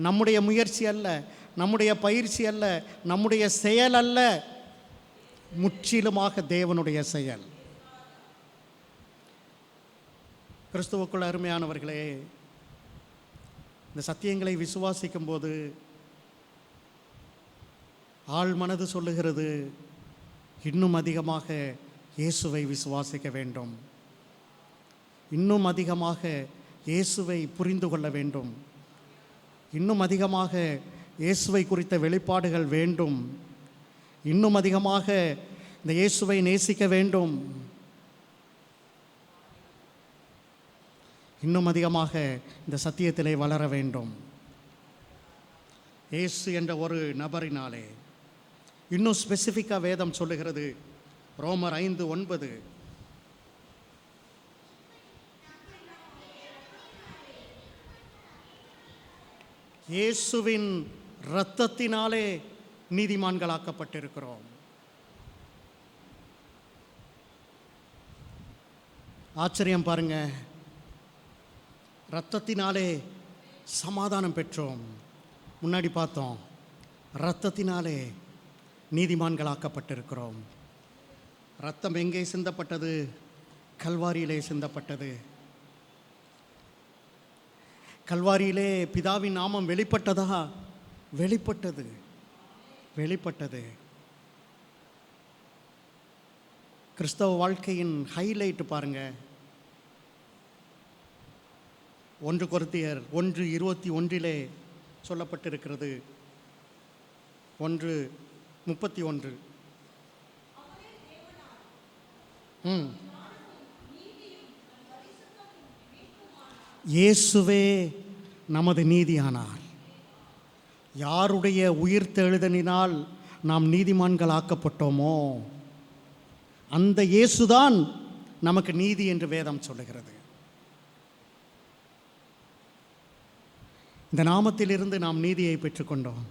நம்முடைய முயற்சி அல்ல, நம்முடைய பயிற்சி அல்ல, நம்முடைய செயல் அல்ல, முற்றிலுமாக தேவனுடைய செயல். கிறிஸ்துவுக்குள் அருமையானவர்களே, இந்த சத்தியங்களை விசுவாசிக்கும் போது ஆள் மனது சொல்லுகிறது, இன்னும் அதிகமாக இயேசுவை விசுவாசிக்க வேண்டும், இன்னும் அதிகமாக இயேசுவை புரிந்து கொள்ள வேண்டும், இன்னும் அதிகமாக இயேசுவை குறித்த வெளிப்பாடுகள் வேண்டும், இன்னும் அதிகமாக இந்த இயேசுவை நேசிக்க வேண்டும், இன்னும் அதிகமாக இந்த சத்தியத்திலே வளர வேண்டும். இயேசு என்ற ஒரு நபரினாலே. இன்னும் ஸ்பெசிஃபிக்காக வேதம் சொல்லுகிறது, ரோமர் 5:9. இயேசுவின் இரத்தத்தினாலே நீதிமான்களாக்கப்பட்டிருக்கிறோம். ஆச்சரியம் பாருங்க. இரத்தத்தினாலே சமாதானம் பெற்றோம். முன்னாடி பார்த்தோம், இரத்தத்தினாலே நீதிமான்களாக்கப்பட்டிருக்கிறோம். இரத்தம் எங்கே சிந்தப்பட்டது? கல்வாரியிலே சிந்தப்பட்டது. கல்வாரியிலே பிதாவின் நாமம் வெளிப்பட்டதா? வெளிப்பட்டது. கிறிஸ்தவ வாழ்க்கையின் ஹைலைட் பாருங்க. 1 கொரிந்தியர் 1:21 சொல்லப்பட்டிருக்கிறது. 1:31. இயேசுவே நமது நீதியானார். யாருடைய உயிர்த்தெழுதலினால் நாம் நீதிமான்கள் ஆக்கப்பட்டோமோ அந்த இயேசுதான் நமக்கு நீதி என்று வேதம் சொல்லுகிறது. இந்த நாமத்திலிருந்து நாம் நீதியை பெற்றுக்கொண்டோம்.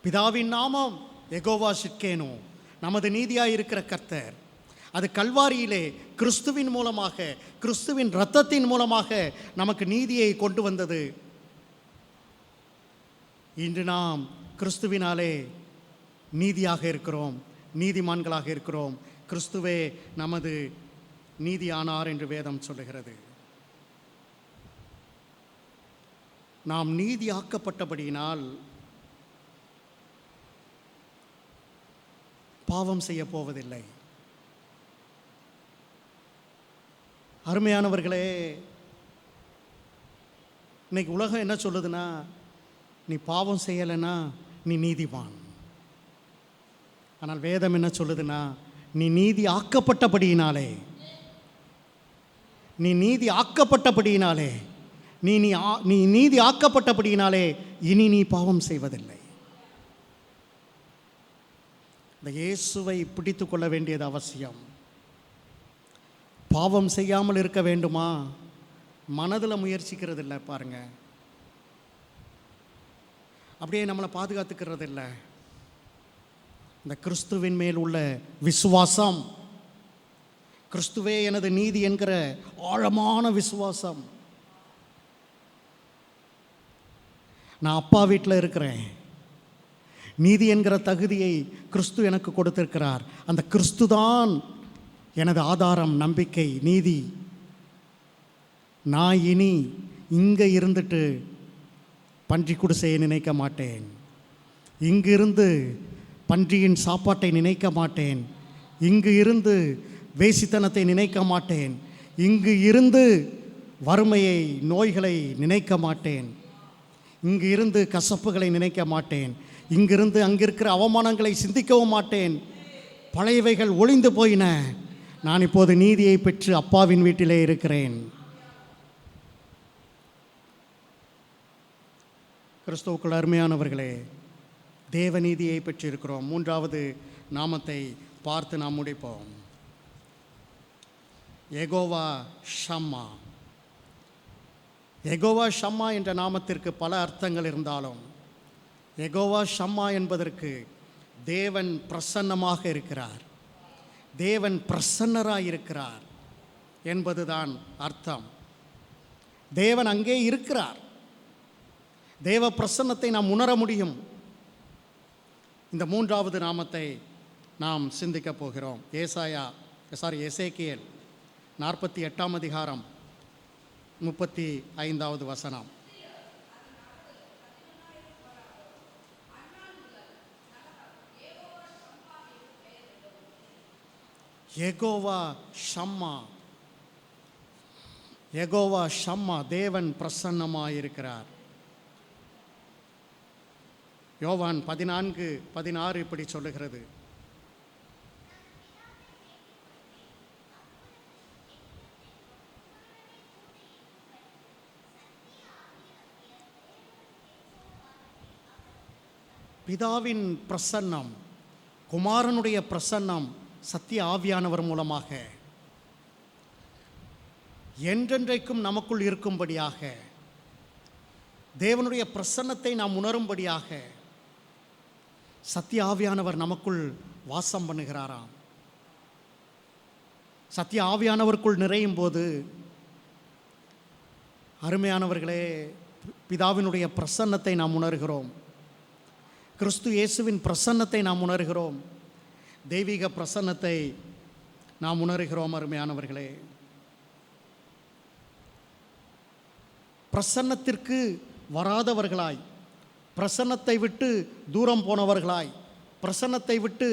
பிதாவின் நாமம் யெகோவா சிட்கேனோ, நமது நீதியாயிருக்கிற கர்த்தர். அது கல்வாரியிலே கிறிஸ்துவின் மூலமாக, கிறிஸ்துவின் இரத்தத்தின் மூலமாக நமக்கு நீதியை கொண்டு வந்தது. இன்று நாம் கிறிஸ்துவினாலே நீதியாக இருக்கிறோம், நீதிமான்களாக இருக்கிறோம். கிறிஸ்துவே நமது நீதியானார் என்று வேதம் சொல்லுகிறது. நாம் நீதியாக்கப்பட்டபடியினால் பாவம் செய்ய போவதில்லை. அருமையானவர்களே, இன்னைக்கு உலகம் என்ன சொல்லுதுன்னா, நீ பாவம் செய்யலைன்னா நீ நீதிமான். ஆனால் வேதம் என்ன சொல்லுதுன்னா, நீ நீதி ஆக்கப்பட்டபடியினாலே, நீ நீதி ஆக்கப்பட்டபடியினாலே, நீ நீதி ஆக்கப்பட்டபடியினாலே இனி நீ பாவம் செய்வதில்லை. இந்த இயேசுவை பிடித்து கொள்ள வேண்டியது அவசியம். பாவம் செய்யாமல் இருக்க வேண்டுமா? மனதில் முயற்சிக்கிறது இல்லை பாருங்க, அப்படியே நம்மளை பாதுகாத்துக்கிறது இல்லை. இந்த கிறிஸ்துவின் மேல் உள்ள விசுவாசம், கிறிஸ்துவே எனது நீதி என்கிற ஆழமான விசுவாசம். நான் அப்பா வீட்டில் இருக்கிறேன், நீதி என்கிற தகுதியை கிறிஸ்து எனக்கு கொடுத்திருக்கிறார். அந்த கிறிஸ்து தான் எனது ஆதாரம், நம்பிக்கை, நீதி. நான் இனி இங்கே இருந்துட்டு பன்றி குடிசையை நினைக்க மாட்டேன், இங்கிருந்து பன்றியின் சாப்பாட்டை நினைக்க மாட்டேன், இங்கு இருந்து வேசித்தனத்தை நினைக்க மாட்டேன், இங்கு இருந்து வறுமையை, நோய்களை நினைக்க மாட்டேன், இங்கு இருந்து கசப்புகளை நினைக்க மாட்டேன், இங்கிருந்து அங்கிருக்கிற அவமானங்களை சிந்திக்கவும் மாட்டேன். பழையவைகள் ஒளிந்து போயின, நான் இப்போது நீதியை பெற்று அப்பாவின் வீட்டிலே இருக்கிறேன். கிறிஸ்துவுக்குள் அருமையானவர்களே, தேவநீதியை பெற்றிருக்கிறோம். மூன்றாவது நாமத்தை பார்த்து நாம் முடிப்போம். யெகோவா ஷம்மா. யெகோவா ஷம்மா என்ற நாமத்திற்கு பல அர்த்தங்கள் இருந்தாலும், யெகோவா ஷம்மா என்பதற்கு தேவன் பிரசன்னமாக இருக்கிறார், தேவன் பிரசன்னராக இருக்கிறார் என்பதுதான் அர்த்தம். தேவன் அங்கே இருக்கிறார், தேவ பிரசன்னத்தை நாம் உணர முடியும். இந்த மூன்றாவது நாமத்தை நாம் சிந்திக்கப் போகிறோம். எசேக்கியேல் 48 அதிகாரம் 35வது வசனம். யெகோவா ஷம்மா, யெகோவா ஷம்மா, தேவன் பிரசன்னமாயிருக்கிறார். யோவான் 14:16 இப்படி சொல்லுகிறது. பிதாவின் பிரசன்னம், குமாரனுடைய பிரசன்னம் சத்திய ஆவியானவர் மூலமாக என்றென்றைக்கும் நமக்குள் இருக்கும்படியாக, தேவனுடைய பிரசன்னத்தை நாம் உணரும்படியாக சத்திய ஆவியானவர் நமக்குள் வாசம் பண்ணுகிறாராம். சத்திய ஆவியானவருக்குள் நிறையும் போது, அருமையானவர்களே, பிதாவினுடைய பிரசன்னத்தை நாம் உணர்கிறோம், கிறிஸ்து இயேசுவின் பிரசன்னத்தை நாம் உணர்கிறோம், தெய்வீக பிரசன்னத்தை நாம் உணர்கிறோம். அருமையானவர்களே, பிரசன்னத்திற்கு வராதவர்களாய், பிரசன்னத்தை விட்டு தூரம் போனவர்களாய், பிரசன்னத்தை விட்டு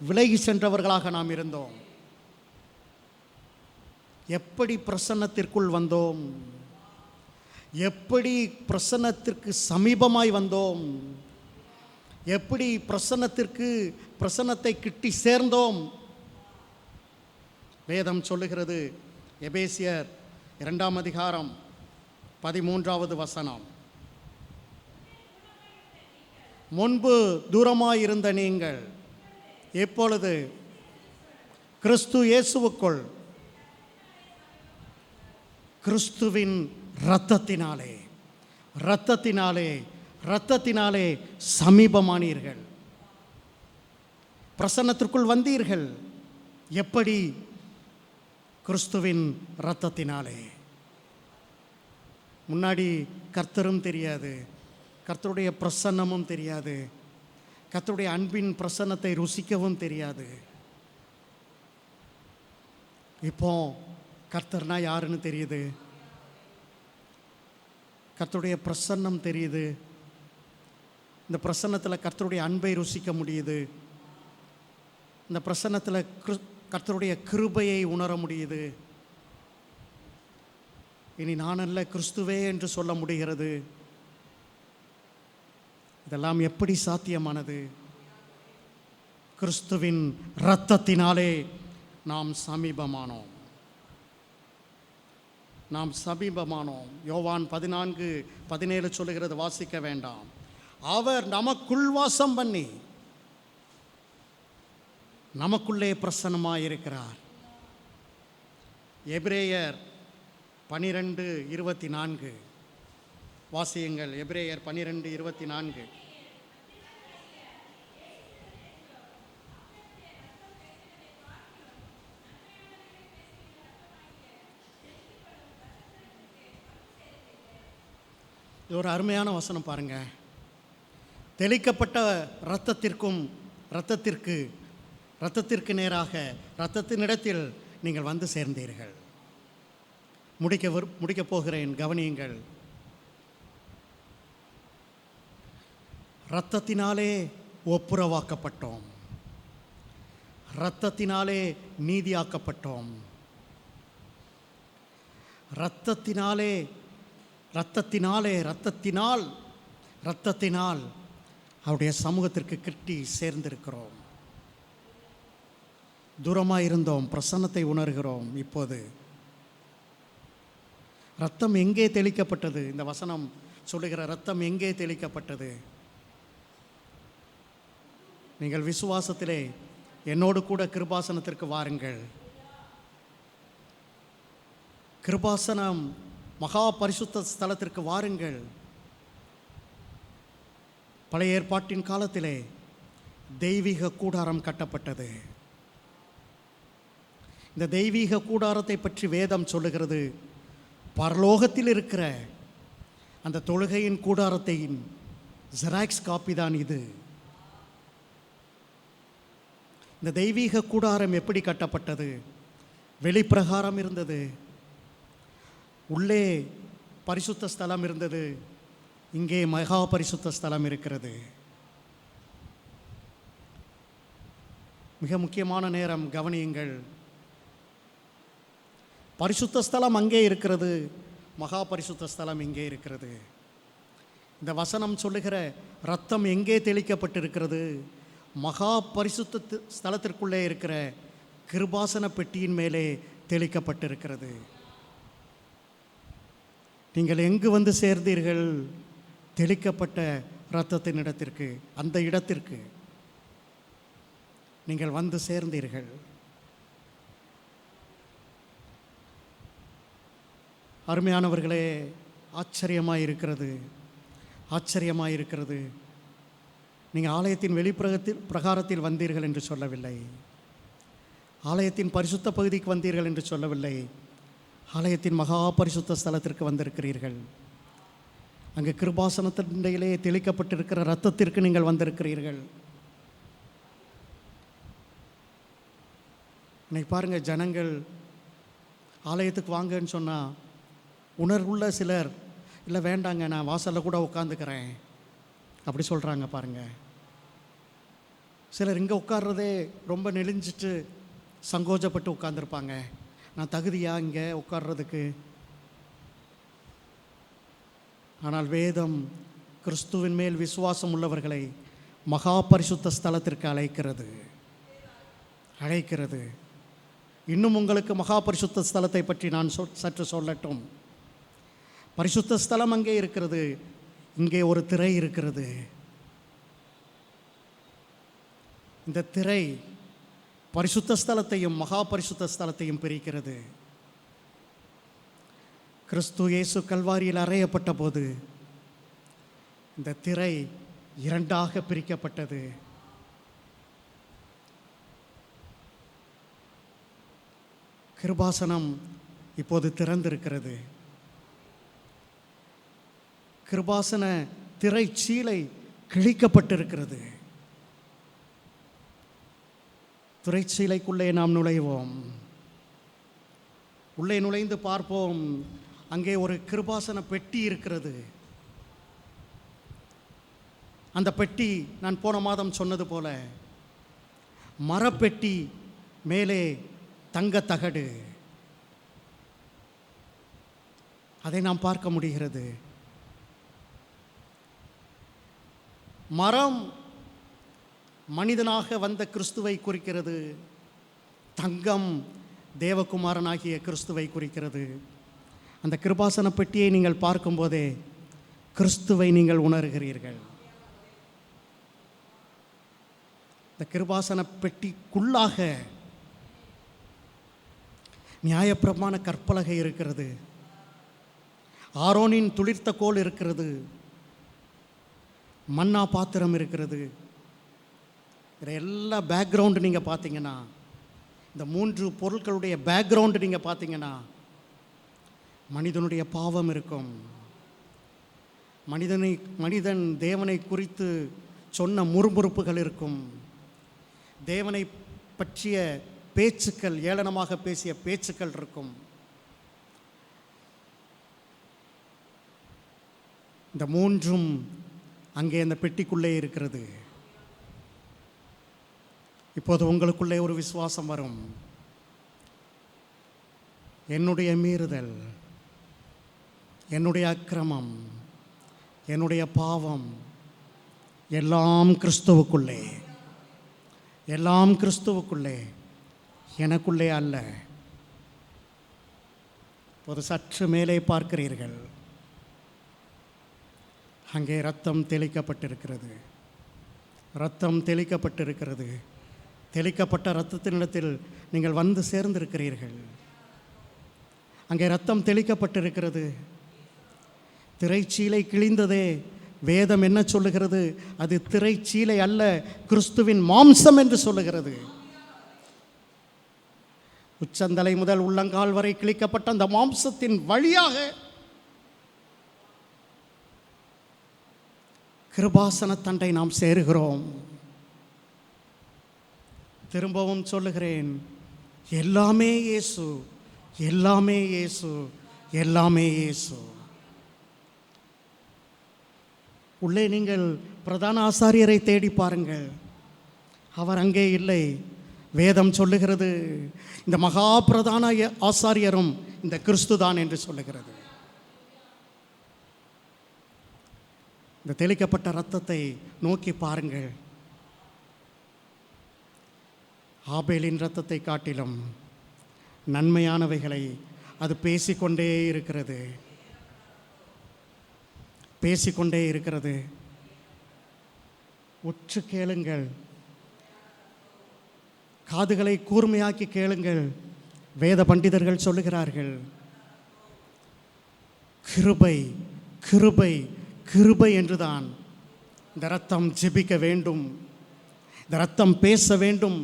விலகி சென்றவர்களாக நாம் இருந்தோம். எப்படி பிரசன்னத்திற்குள் வந்தோம்? எப்படி பிரசன்னத்திற்கு சமீபமாய் வந்தோம்? எப்படி பிரசன்னத்தை கிட்டி சேர்ந்தோம்? வேதம் சொல்லுகிறது, எபேசியர் 2 அதிகாரம் 13வது வசனம். முன்பு தூரமாயிருந்த நீங்கள் இப்பொழுது கிறிஸ்து இயேசுவுக்குள் கிறிஸ்துவின் இரத்தத்தினாலே இரத்தத்தினாலே சமீபமானீர்கள். பிரசன்னத்திற்குள் வந்தீர்கள். எப்படி? கிறிஸ்துவின் இரத்தத்தினாலே. முன்னாடி கர்த்தரும் தெரியாது, கர்த்தருடைய பிரசன்னமும் தெரியாது, கர்த்தருடைய அன்பின் பிரசன்னத்தை ருசிக்கவும் தெரியாது. இப்போ கர்த்தர்னா யாருன்னு தெரியுது, கர்த்தருடைய பிரசன்னம் தெரியுது. இந்த பிரசன்னத்தில் கர்த்தருடைய அன்பை ருசிக்க முடியுது. இந்த பிரசன்னத்தில் கர்த்தருடைய கிருபையை உணர முடியுது. இனி நான் அல்ல கிறிஸ்துவே என்று சொல்ல முடிகிறது. இதெல்லாம் எப்படி சாத்தியமானது? கிறிஸ்துவின் இரத்தத்தினாலே நாம் சமீபமானோம். நாம் சமீபமானோம். யோவான் 14:17 சொல்லுகிறது, வாசிக்க வேண்டாம். அவர் நமக்குள் வாசம் பண்ணி நமக்குள்ளே பிரசன்னமாயிருக்கிறார். எபிரேயர் 12:24 வாசியுங்கள். எபிரேயர் 12:24. இது ஒரு அருமையான வசனம் பாருங்க. தெளிக்கப்பட்ட இரத்தத்திற்கு நேராக இரத்தத்தினிடத்தில் நீங்கள் வந்து சேர்ந்தீர்கள். முடிக்கப் போகிறேன், கவனியுங்கள். இரத்தத்தினாலே ஒப்புரவாக்கப்பட்டோம், இரத்தத்தினாலே நீதியாக்கப்பட்டோம், இரத்தத்தினால் அவருடைய சமூகத்திற்கு கிட்டி சேர்ந்திருக்கிறோம். தூரமாக இருந்தோம், பிரசன்னத்தை உணர்கிறோம். இப்போது இரத்தம் எங்கே தெளிக்கப்பட்டது? இந்த வசனம் சொல்லுகிற இரத்தம் எங்கே தெளிக்கப்பட்டது? நீங்கள் விசுவாசத்திலே என்னோடு கூட கிருபாசனத்திற்கு வாருங்கள். கிருபாசனம் மகா பரிசுத்த ஸ்தலத்திற்கு வாருங்கள். பழைய ஏற்பாட்டின் காலத்திலே தெய்வீக கூடாரம் கட்டப்பட்டது. இந்த தெய்வீக கூடாரத்தை பற்றி வேதம் சொல்லுகிறது, பரலோகத்தில் இருக்கிற அந்த தொழுகையின் கூடாரத்தின் ஜெராக்ஸ் காப்பி தான் இது. இந்த தெய்வீக கூடாரம் எப்படி கட்டப்பட்டது? வெளிப்பிரகாரம் இருந்தது, உள்ளே பரிசுத்த ஸ்தலம் இருந்தது, இங்கே மகா பரிசுத்த ஸ்தலம் இருக்கிறது. மிக முக்கியமான நேரம், கவனியுங்கள். பரிசுத்த ஸ்தலம் அங்கே இருக்கிறது, மகா பரிசுத்த ஸ்தலம் இங்கே இருக்கிறது. இந்த வசனம் சொல்லுகிற இரத்தம் எங்கே தெளிக்கப்பட்டிருக்கிறது? மகா பரிசுத்த ஸ்தலத்திற்குள்ளே இருக்கிற கிருபாசன பெட்டியின் மேலே தெளிக்கப்பட்டிருக்கிறது. நீங்கள் எங்கு வந்து சேர்ந்தீர்கள்? தெளிக்கப்பட்ட இரத்தத்தின் இடத்திற்கு, அந்த இடத்திற்கு நீங்கள் வந்து சேர்ந்தீர்கள். அருமையானவர்களே, ஆச்சரியமாயிருக்கிறது. நீங்கள் ஆலயத்தின் பிரகாரத்தில் வந்தீர்கள் என்று சொல்லவில்லை, ஆலயத்தின் பரிசுத்த பகுதிக்கு வந்தீர்கள் என்று சொல்லவில்லை, ஆலயத்தின் மகா பரிசுத்த ஸ்தலத்திற்கு வந்திருக்கிறீர்கள். அங்கே கிருபாசனத்தினிடையிலே தெளிக்கப்பட்டிருக்கிற இரத்தத்திற்கு நீங்கள் வந்திருக்கிறீர்கள். இன்னைக்கு பாருங்கள், ஜனங்கள் ஆலயத்துக்கு வாங்கன்னு சொன்னால் உணர்வுள்ள சிலர், இல்லை வேண்டாங்க நான் வாசலில் கூட உட்காந்துக்கிறேன் அப்படி சொல்கிறாங்க பாருங்கள். சிலர் இங்கே உட்கார்றதே ரொம்ப நெளிஞ்சிட்டு சங்கோஜப்பட்டு உட்காந்துருப்பாங்க. நான் தகுதியா இங்கே உட்கார்றதுக்கு? ஆனால் வேதம் கிறிஸ்துவின் மேல் விசுவாசம் உள்ளவர்களை மகா பரிசுத்த ஸ்தலத்திற்கு அழைக்கிறது. இன்னும் உங்களுக்கு மகா பரிசுத்த ஸ்தலத்தை பற்றி நான் சற்று சொல்லட்டும். பரிசுத்த ஸ்தலம் அங்கே இருக்கிறது, இங்கே ஒரு திரை இருக்கிறது. இந்த திரை பரிசுத்த ஸ்தலத்தையும் மகா பரிசுத்த ஸ்தலத்தையும் பிரிக்கிறது. கிறிஸ்து இயேசு கல்வாரியில் அறையப்பட்ட போது இந்த திரை இரண்டாக பிரிக்கப்பட்டது. கிருபாசனம் இப்போது திறந்திருக்கிறது. கிருபாசன திரை சீலை கிழிக்கப்பட்டிருக்கிறது. திரைச்சீலைக்குள்ளே நாம் நுழைவோம். உள்ளே நுழைந்து பார்ப்போம். அங்கே ஒரு கிருபாசன பெட்டி இருக்கிறது. அந்த பெட்டி நான் போன மாதம் சொன்னது போல மரப்பெட்டி, மேலே தங்க தகடு. அதை நாம் பார்க்க முடிகிறது. மரம் மனிதனாக வந்த கிறிஸ்துவை குறிக்கிறது. தங்கம் தேவகுமாரனாகிய கிறிஸ்துவை குறிக்கிறது. அந்த கிருபாசன பெட்டியை நீங்கள் பார்க்கும்போதே கிறிஸ்துவை நீங்கள் உணர்கிறீர்கள். இந்த கிருபாசன பெட்டிக்குள்ளாக நியாயப்பிரமாண கற்பலகை இருக்கிறது. ஆரோனின் துளிர்த்த கோல் இருக்கிறது. மன்னா பாத்திரம் இருக்கிறது. இதில் எல்லா பேக்ரவுண்டு நீங்கள் பார்த்தீங்கன்னா, இந்த 3 பொருட்களுடைய பேக்ரவுண்டு நீங்கள் பார்த்தீங்கன்னா, மனிதனுடைய பாவம் இருக்கும். மனிதன் தேவனை குறித்து சொன்ன முறுமுறுப்புகள் இருக்கும். தேவனை பற்றிய பேச்சுக்கள், ஏளனமாக பேசிய பேச்சுக்கள் இருக்கும். இந்த 3ம் அங்கே அந்த பெட்டிக்குள்ளே இருக்கிறது. இப்போது உங்களுக்குள்ளே ஒரு விசுவாசம் வரும். என்னுடைய மீறுதல், என்னுடைய அக்கிரமம், என்னுடைய பாவம் எல்லாம் கிறிஸ்துவுக்குள்ளே, எல்லாம் கிறிஸ்துவுக்குள்ளே, எனக்குள்ளே அல்ல. ஒரு சற்று மேலே பார்க்கிறீர்கள், அங்கே இரத்தம் தெளிக்கப்பட்டிருக்கிறது. இரத்தம் தெளிக்கப்பட்டிருக்கிறது. தெளிக்கப்பட்ட இரத்தத்தினிடத்தில் நீங்கள் வந்து சேர்ந்திருக்கிறீர்கள். அங்கே இரத்தம் தெளிக்கப்பட்டிருக்கிறது. திரைச்சீலை கிழிந்ததே, வேதம் என்ன சொல்லுகிறது? அது திரைச்சீலை அல்ல, கிறிஸ்துவின் மாம்சம் என்று சொல்லுகிறது. உச்சந்தலை முதல் உள்ளங்கால் வரை கிழிக்கப்பட்ட அந்த மாம்சத்தின் வழியாக கிருபாசன தண்டை நாம் சேருகிறோம். திரும்பவும் சொல்லுகிறேன், எல்லாமே இயேசு, எல்லாமே இயேசு, எல்லாமே இயேசு. உள்ளே நீங்கள் பிரதான ஆசாரியரை தேடி பாருங்கள், அவர் அங்கே இல்லை. வேதம் சொல்லுகிறது, இந்த மகா பிரதான ஆசாரியரும் இந்த கிறிஸ்து தான் என்று சொல்லுகிறது. இந்த தெளிக்கப்பட்ட இரத்தத்தை நோக்கி பாருங்கள். ஆபேலின் இரத்தத்தை காட்டிலும் நன்மையானவைகளை அது பேசிக்கொண்டே இருக்கிறது, பேசிக்கொண்டே இருக்கிறது. உற்று கேளுங்கள், காதுகளை கூர்மையாக்கி கேளுங்கள். வேத பண்டிதர்கள் சொல்லுகிறார்கள், கிருபை கிருபை கிருபை என்றுதான் இந்த இரத்தம் ஜெபிக்க வேண்டும், இந்த இரத்தம் பேச வேண்டும்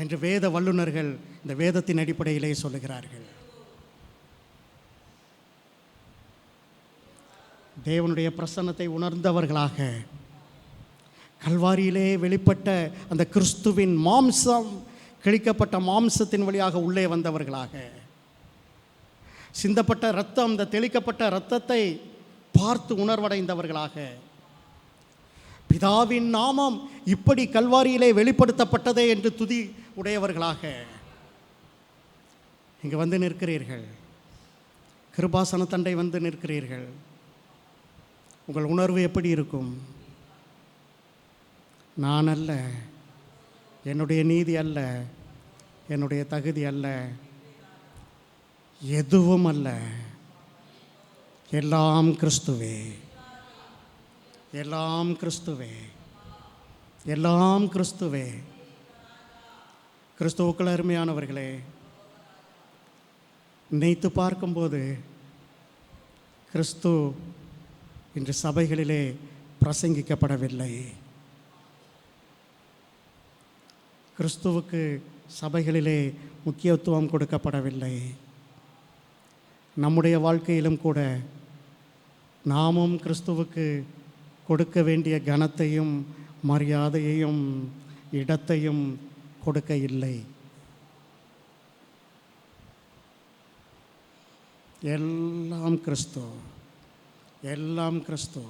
என்று வேத வல்லுநர்கள் இந்த வேதத்தின் அடிப்படையிலே சொல்லுகிறார்கள். தேவனுடைய பிரசன்னத்தை உணர்ந்தவர்களாக, கல்வாரியிலே வெளிப்பட்ட அந்த கிறிஸ்துவின் மாம்சம், கிழிக்கப்பட்ட மாம்சத்தின் வழியாக உள்ளே வந்தவர்களாக, சிந்தப்பட்ட இரத்தம், இந்த தெளிக்கப்பட்ட இரத்தத்தை பார்த்து உணர்வடைந்தவர்களாக, பிதாவின் நாமம் இப்படி கல்வாரியிலே வெளிப்படுத்தப்பட்டதே என்று துதி உடையவர்களாக இங்கே வந்து நிற்கிறீர்கள். கிருபாசன தண்டை வந்து நிற்கிறீர்கள். உங்கள் உணர்வு எப்படி இருக்கும்? நான் அல்ல, என்னுடைய நீதி அல்ல, என்னுடைய தகுதி அல்ல, எதுவும் அல்ல, எல்லாம் கிறிஸ்துவே, எல்லாம் கிறிஸ்துவே, எல்லாம் கிறிஸ்துவே. கிறிஸ்துவுக்குள் அருமையானவர்களே, நினைத்து பார்க்கும்போது கிறிஸ்து இன்று சபைகளிலே பிரசங்கிக்கப்படவில்லை. கிறிஸ்துவுக்கு சபைகளிலே முக்கியத்துவம் கொடுக்கப்படவில்லை. நம்முடைய வாழ்க்கையிலும் கூட நாமும் கிறிஸ்துவுக்கு கொடுக்க வேண்டிய கனத்தையும் மரியாதையையும் இடத்தையும் கொடுக்க இல்லை. எல்லாம் கிறிஸ்து, எல்லாம் கிறிஸ்து.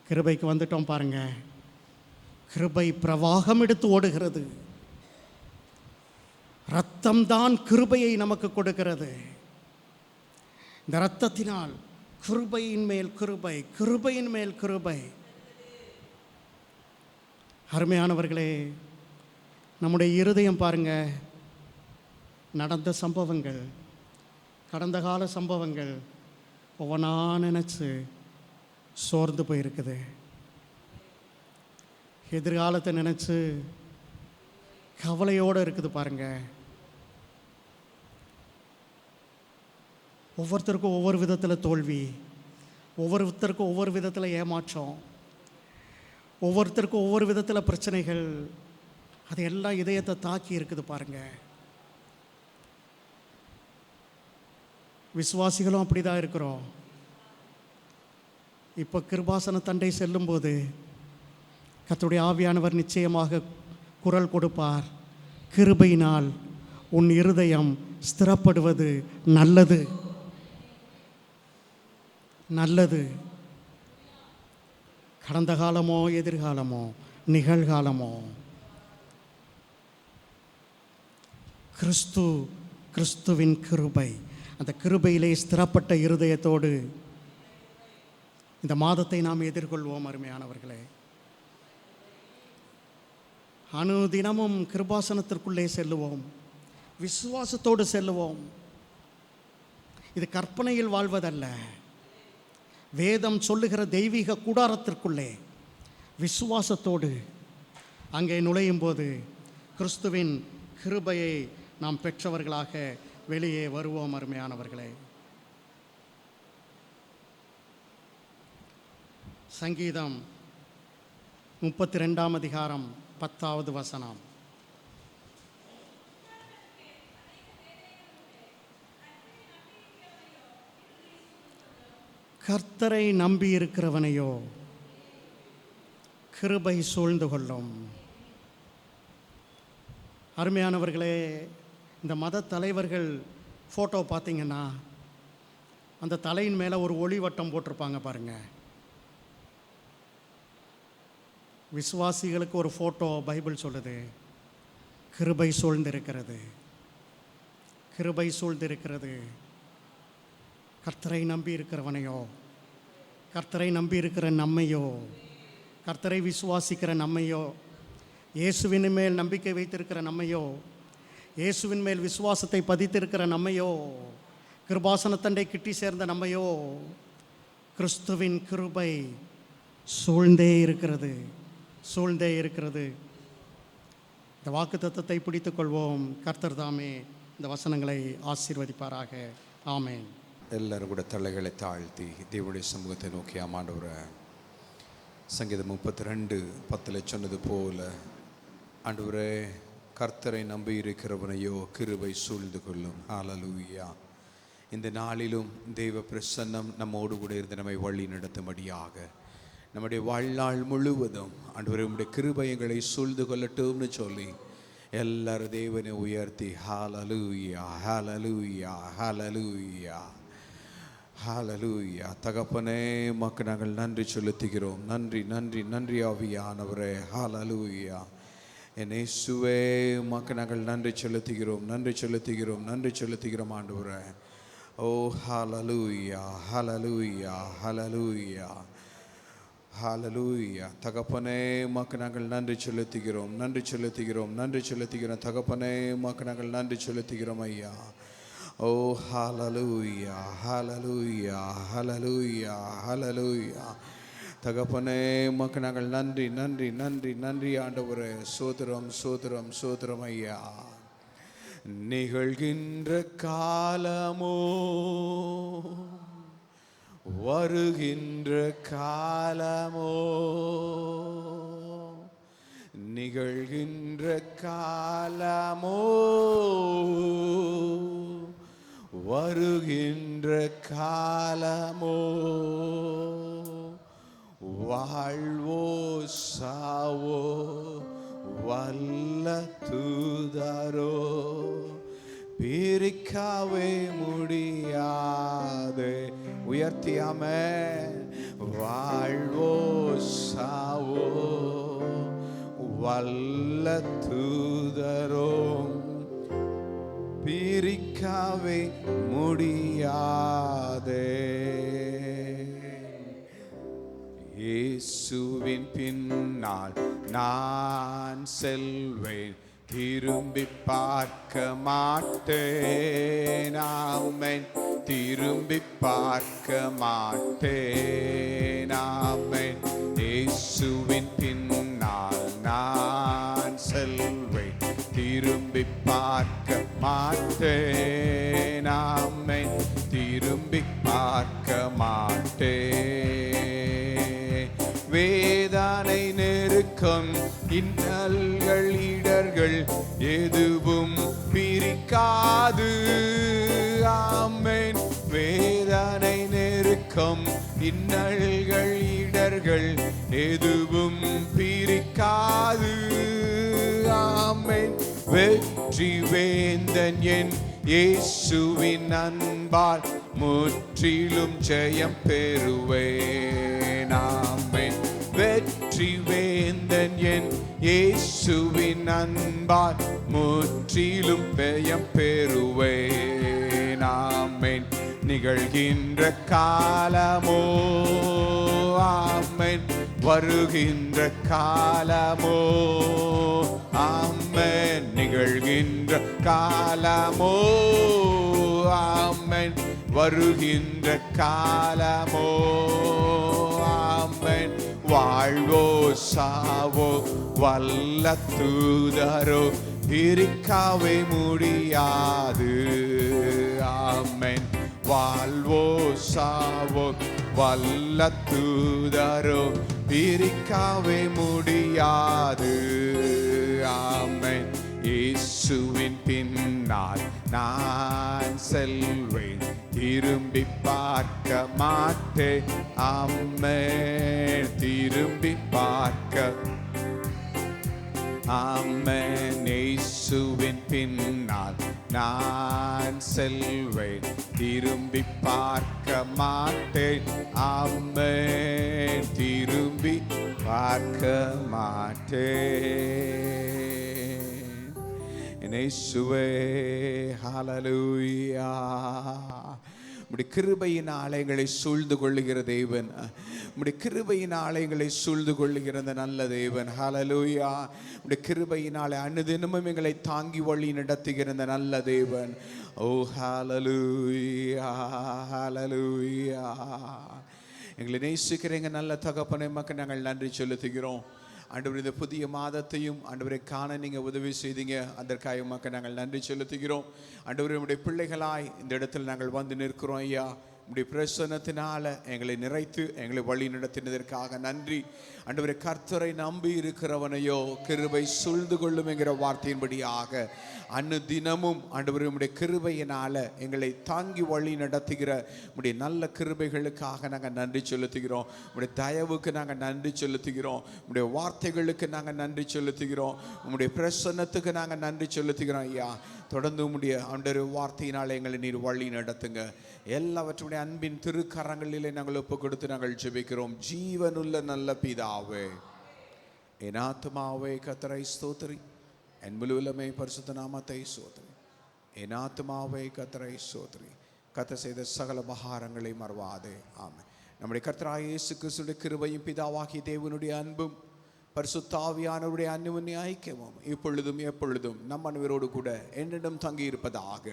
கிருபைக்கு வந்துட்டோம் பாருங்க. கிருபை பிரவாகம் எடுத்து ஓடுகிறது. இரத்தம்தான் கிருபையை நமக்கு கொடுக்கிறது. இந்த இரத்தத்தினால் கிருபையின் மேல் கிருபை, கிருபையின் மேல் கிருபை. அருமையானவர்களே, நம்முடைய இருதயம் பாருங்க, நடந்த சம்பவங்கள், கடந்த கால சம்பவங்கள் ஒவ்வொன்றா நினச்சி சோர்ந்து போயிருக்குது. எதிர்காலத்தை நினச்சி கவலையோடு இருக்குது பாருங்க. ஒவ்வொருத்தருக்கும் ஒவ்வொரு விதத்தில் தோல்வி, ஒவ்வொருத்தருக்கும் ஒவ்வொரு விதத்தில் ஏமாற்றம், ஒவ்வொருத்தருக்கும் ஒவ்வொரு விதத்தில் பிரச்சனைகள், அது எல்லாம் இதயத்தை தாக்கி இருக்குது பாருங்க. விசுவாசிகளும் அப்படி தான் இருக்கிறோம். இப்போ கிருபாசன தண்டை செல்லும்போது கர்த்தருடைய ஆவியானவர் நிச்சயமாக குரல் கொடுப்பார். கிருபையினால் உன் இருதயம் ஸ்திரப்படுவது நல்லது, நல்லது. கடந்த காலமோ எதிர்காலமோ நிகழ்காலமோ, கிறிஸ்துவின் கிருபை, அந்த கிருபையிலே ஸ்திரப்பட்ட இருதயத்தோடு இந்த மாதத்தை நாம் எதிர்கொள்வோம். அருமையானவர்களே, அனுதினமும் கிருபாசனத்திற்குள்ளே செல்லுவோம், விசுவாசத்தோடு செல்லுவோம். இது கற்பனையில் வாழ்வதல்ல, வேதம் சொல்லுகிற தெய்வீக கூடாரத்திற்குள்ளே விசுவாசத்தோடு அங்கே நுழையும் போது கிறிஸ்துவின் கிருபையை நாம் பெற்றவர்களாக வெளியே வருவோம். அருமையானவர்களே, சங்கீதம் 32 அதிகாரம் 10வது வசனம். கர்த்தரை நம்பி இருக்கிறவனையோ கிருபை சூழ்ந்து கொள்ளும். அருமையானவர்களே, இந்த மத தலைவர்கள் ஃபோட்டோ பார்த்தீங்கன்னா அந்த தலையின் மேலே ஒரு ஒளிவட்டம் போட்டிருப்பாங்க பாருங்க. விசுவாசிகளுக்கு ஒரு ஃபோட்டோ பைபிள் சொல்லுது, கிருபை சூழ்ந்திருக்கிறது, கிருபை சூழ்ந்திருக்கிறது. கர்த்தரை நம்பி இருக்கிறவனையோ, கர்த்தரை நம்பி இருக்கிற நம்மையோ, கர்த்தரை விசுவாசிக்கிற நம்மையோ, இயேசுவின் மேல் நம்பிக்கை வைத்திருக்கிற நம்மையோ, இயேசுவின் மேல் விசுவாசத்தை பதித்திருக்கிற நம்மையோ, கிருபாசனத்தண்டை கிட்டி சேர்ந்த நம்மையோ கிறிஸ்துவின் கிருபை சூழ்ந்தே இருக்கிறது, சூழ்ந்தே இருக்கிறது. இந்த வாக்கு தத்தத்தை பிடித்துக் கொள்வோம். கர்த்தர் தாமே இந்த வசனங்களை ஆசீர்வதிப்பாராக. ஆமேன். எல்லாரும் கூட தலைகளை தாழ்த்தி தேவனுடைய சமூகத்தை நோக்கி ஆண்டவரே, சங்கீதம் 32:10 சொன்னது போல ஆண்டவரே, கர்த்தரை நம்பி இருக்கிறவனையோ கிருபை சூழ்ந்து கொள்ளும். ஹல்லேலூயா. இந்த நாளிலும் தெய்வ பிரசன்னம் நம்மோடு கூட இருந்து நம்மை வழி நடத்தும்படியாக நம்முடைய வாழ்நாள் முழுவதும் ஆண்டவரே உம்முடைய கிருபை எங்களை சூழ்ந்து கொள்ளட்டும்னு சொல்லி எல்லாரும் தேவனை உயர்த்தி ஹல்லேலூயா, ஹல்லேலூயா, ஹல்லேலூயா, ஹல்லேலூயா. தகப்பனே, உமக்கு நாங்கள் நன்றி செலுத்துகிறோம். நன்றி, நன்றி, நன்றி ஆவியானவரே. ஹல்லேலூயா. என் இயேசுவே, உமக்கு நாங்கள் நன்றி செலுத்துகிறோம், நன்றி செலுத்துகிறோம், நன்றி செலுத்துகிறோம் ஆண்டவரே. ஓ ஹல்லேலூயா, ஹல்லேலூயா, ஹல்லேலூயா, ஹல்லேலூயா. தகப்பனே, உமக்கு நாங்கள் நன்றி செலுத்துகிறோம், நன்றி செலுத்துகிறோம், நன்றி செலுத்துகிறோம். தகப்பனே, உமக்கு நாங்கள் நன்றி செலுத்துகிறோம் ஐயா. ஓ ஹல்லேலூயா, ஹல்லேலூயா, ஹல்லேலூயா, ஹல்லேலூயா. தகப்பனே, உமக்கு நாங்கள் நன்றி, நன்றி, நன்றி, நன்றி ஆண்டவரே. சோதரம், சோதரம், சோதரம் ஐயா. நிகழ்கின்ற காலமோ வருகின்ற காலமோ, நிகழ்கின்ற காலமோ வருகின்ற காலமோ, வாழ்வோ சாவோ வல்ல தூதரோ பிரிக்கவே முடியாது. உயர்த்தியாமே, வாழ்வோ சாவோ வல்ல தூதரோ பிரிக்கவே முடியாதே. இயேசுவின் பின்னால் நான் செல்வேன், திரும்பி பார்க்க மாட்டேன். ஆமென். திரும்பி பார்க்க மாட்டேன். ஆமென். இயேசுவின் பின்னால் நான் செல்வேன், திரும்பி பார்க்க மாட்டேன். ஆமென். திரும்பி பார்க்க மாட்டேன். வேதனை நெருக்கம் இன்னல்கள் இடர்கள் எதுவும் பிரிக்காது. ஆமென். வேதனை நெருக்கம் இன்னல்கள் இடர்கள் எதுவும் பிரிக்காது. ஆமென். வெற்றி வேந்தன் என் இயேசுவின் அன்பால் முற்றிலும் ஜெயம் பெறுவேன். ஆமென். வெற்றி வேந்தன் என் இயேசுவின் அன்பால் முற்றிலும் ஜெயம் பெறுவேன். ஆமென். நிகழ்கின்ற காலமோ, ஆமென், வருகின்ற காலமோ, ஆமென், நிகழ்கின்ற காலமோ, ஆமென், வருகின்ற காலமோ, ஆமென், வாழ்வோ சாவோ வல்ல தூதரோ பிரிக்கவே முடியாது. ஆமென். வாழ்வோ சாவோ வல்ல தூதரோ பிரிக்கவே முடியாது. ஆமென். இயேசுவின் பின்னால் நான் செல்வேன், திரும்பி பார்க்க மாட்டேன். ஆமென். திரும்பி பார்க்க. ஆமென். இயேசுவின் பின்னால் நான் செல்வேன், திரும்பி பார்க்க மாட்டேன். ஆமென். திரும்பி பார்க்க மாட்டேன். இயேசுவே, ஹல்லேலூயா. உம்முடைய கிருபையின் ஆலயங்களை சூழ்ந்து கொள்ளுகிற தேவன், உம்முடைய கிருபையின் ஆலயங்களை சூழ்ந்து கொள்ளுகிற நல்ல தேவன். ஹல்லேலூயா. உம்முடைய கிருபையினாலே அனுதினமும் எங்களை தாங்கி வழி நடத்துகிற நல்ல தேவன். ஓ ஹல்லேலூயா, ஹல்லேலூயா. எங்களை நேசிக்கிறீங்க நல்ல தகப்பனை மக்கள் நாங்கள் நன்றி செலுத்துகிறோம். ஆண்டவர், இந்த புதிய மாதத்தையும் ஆண்டவரை காண நீங்கள் உதவி செய்தீங்க, அதற்காக மக்கள் நாங்கள் நன்றி செலுத்துகிறோம். ஆண்டவர், நம்முடைய பிள்ளைகளாய் இந்த இடத்தில் நாங்கள் வந்து நிற்கிறோம் ஐயா. உடைய பிரசன்னத்தினால எங்களை நிறைத்து எங்களை வழி நடத்தினதற்காக நன்றி. ஆண்டவரே, கர்த்தரை நம்பி இருக்கிறவனையோ கிருபை சூழ்ந்து கொள்ளும் என்கிற வார்த்தையின்படியாக அனுதினமும் ஆண்டவரே உம்முடைய கிருபையினால எங்களை தாங்கி வழி நடத்துகிற உம்முடைய நல்ல கிருபைகளுக்காக நாங்கள் நன்றி செலுத்துகிறோம். உம்முடைய தயவுக்கு நாங்கள் நன்றி செலுத்துகிறோம். உம்முடைய வார்த்தைகளுக்கு நாங்கள் நன்றி செலுத்துகிறோம். உம்முடைய பிரசன்னத்துக்கு நாங்கள் நன்றி செலுத்துகிறோம் ஐயா. தொடர்ந்து உம்முடைய ஆண்டவரே வார்த்தையினால் எங்களை நீர் வழி நடத்துங்க. எல்லாவற்றுடைய அன்பின் திருக்கரங்களிலே நாங்கள் ஒப்பு கொடுத்து நாங்கள் ஜெபிக்கிறோம். ஜீவனுள்ள நல்ல பிதாவே, என் ஆத்துமாவே கர்த்தரை ஸ்தோத்திரி, என் முழுவலுமே பரிசுத்த நாமத்தை ஸ்தோத்திரி. என் ஆத்துமாவே கர்த்தரை ஸ்தோத்திரி, கர்த்தர் செய்த சகல உபகாரங்களை மறவாதே. ஆமென். நம்முடைய கர்த்தராகிய இயேசு கிறிஸ்துவின் கிருபையும் பிதாவாகிய தேவனுடைய அன்பும் பரிசுத்த ஆவியானவருடைய அன்பின் ஐக்கியமும் இப்பொழுதும் எப்பொழுதும் நம் அனைவரோடு கூட என்றென்றும் தங்கி இருப்பதாக.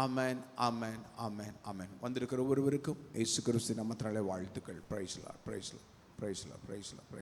ஆமென், ஆமென், ஆமென், ஆமென். வந்திருக்கிற ஒருவருக்கும் இயேசு கிறிஸ்து நாமத்தினாலே வாழ்த்துக்கள். Praise the Lord, praise the Lord, praise the Lord, praise the Lord.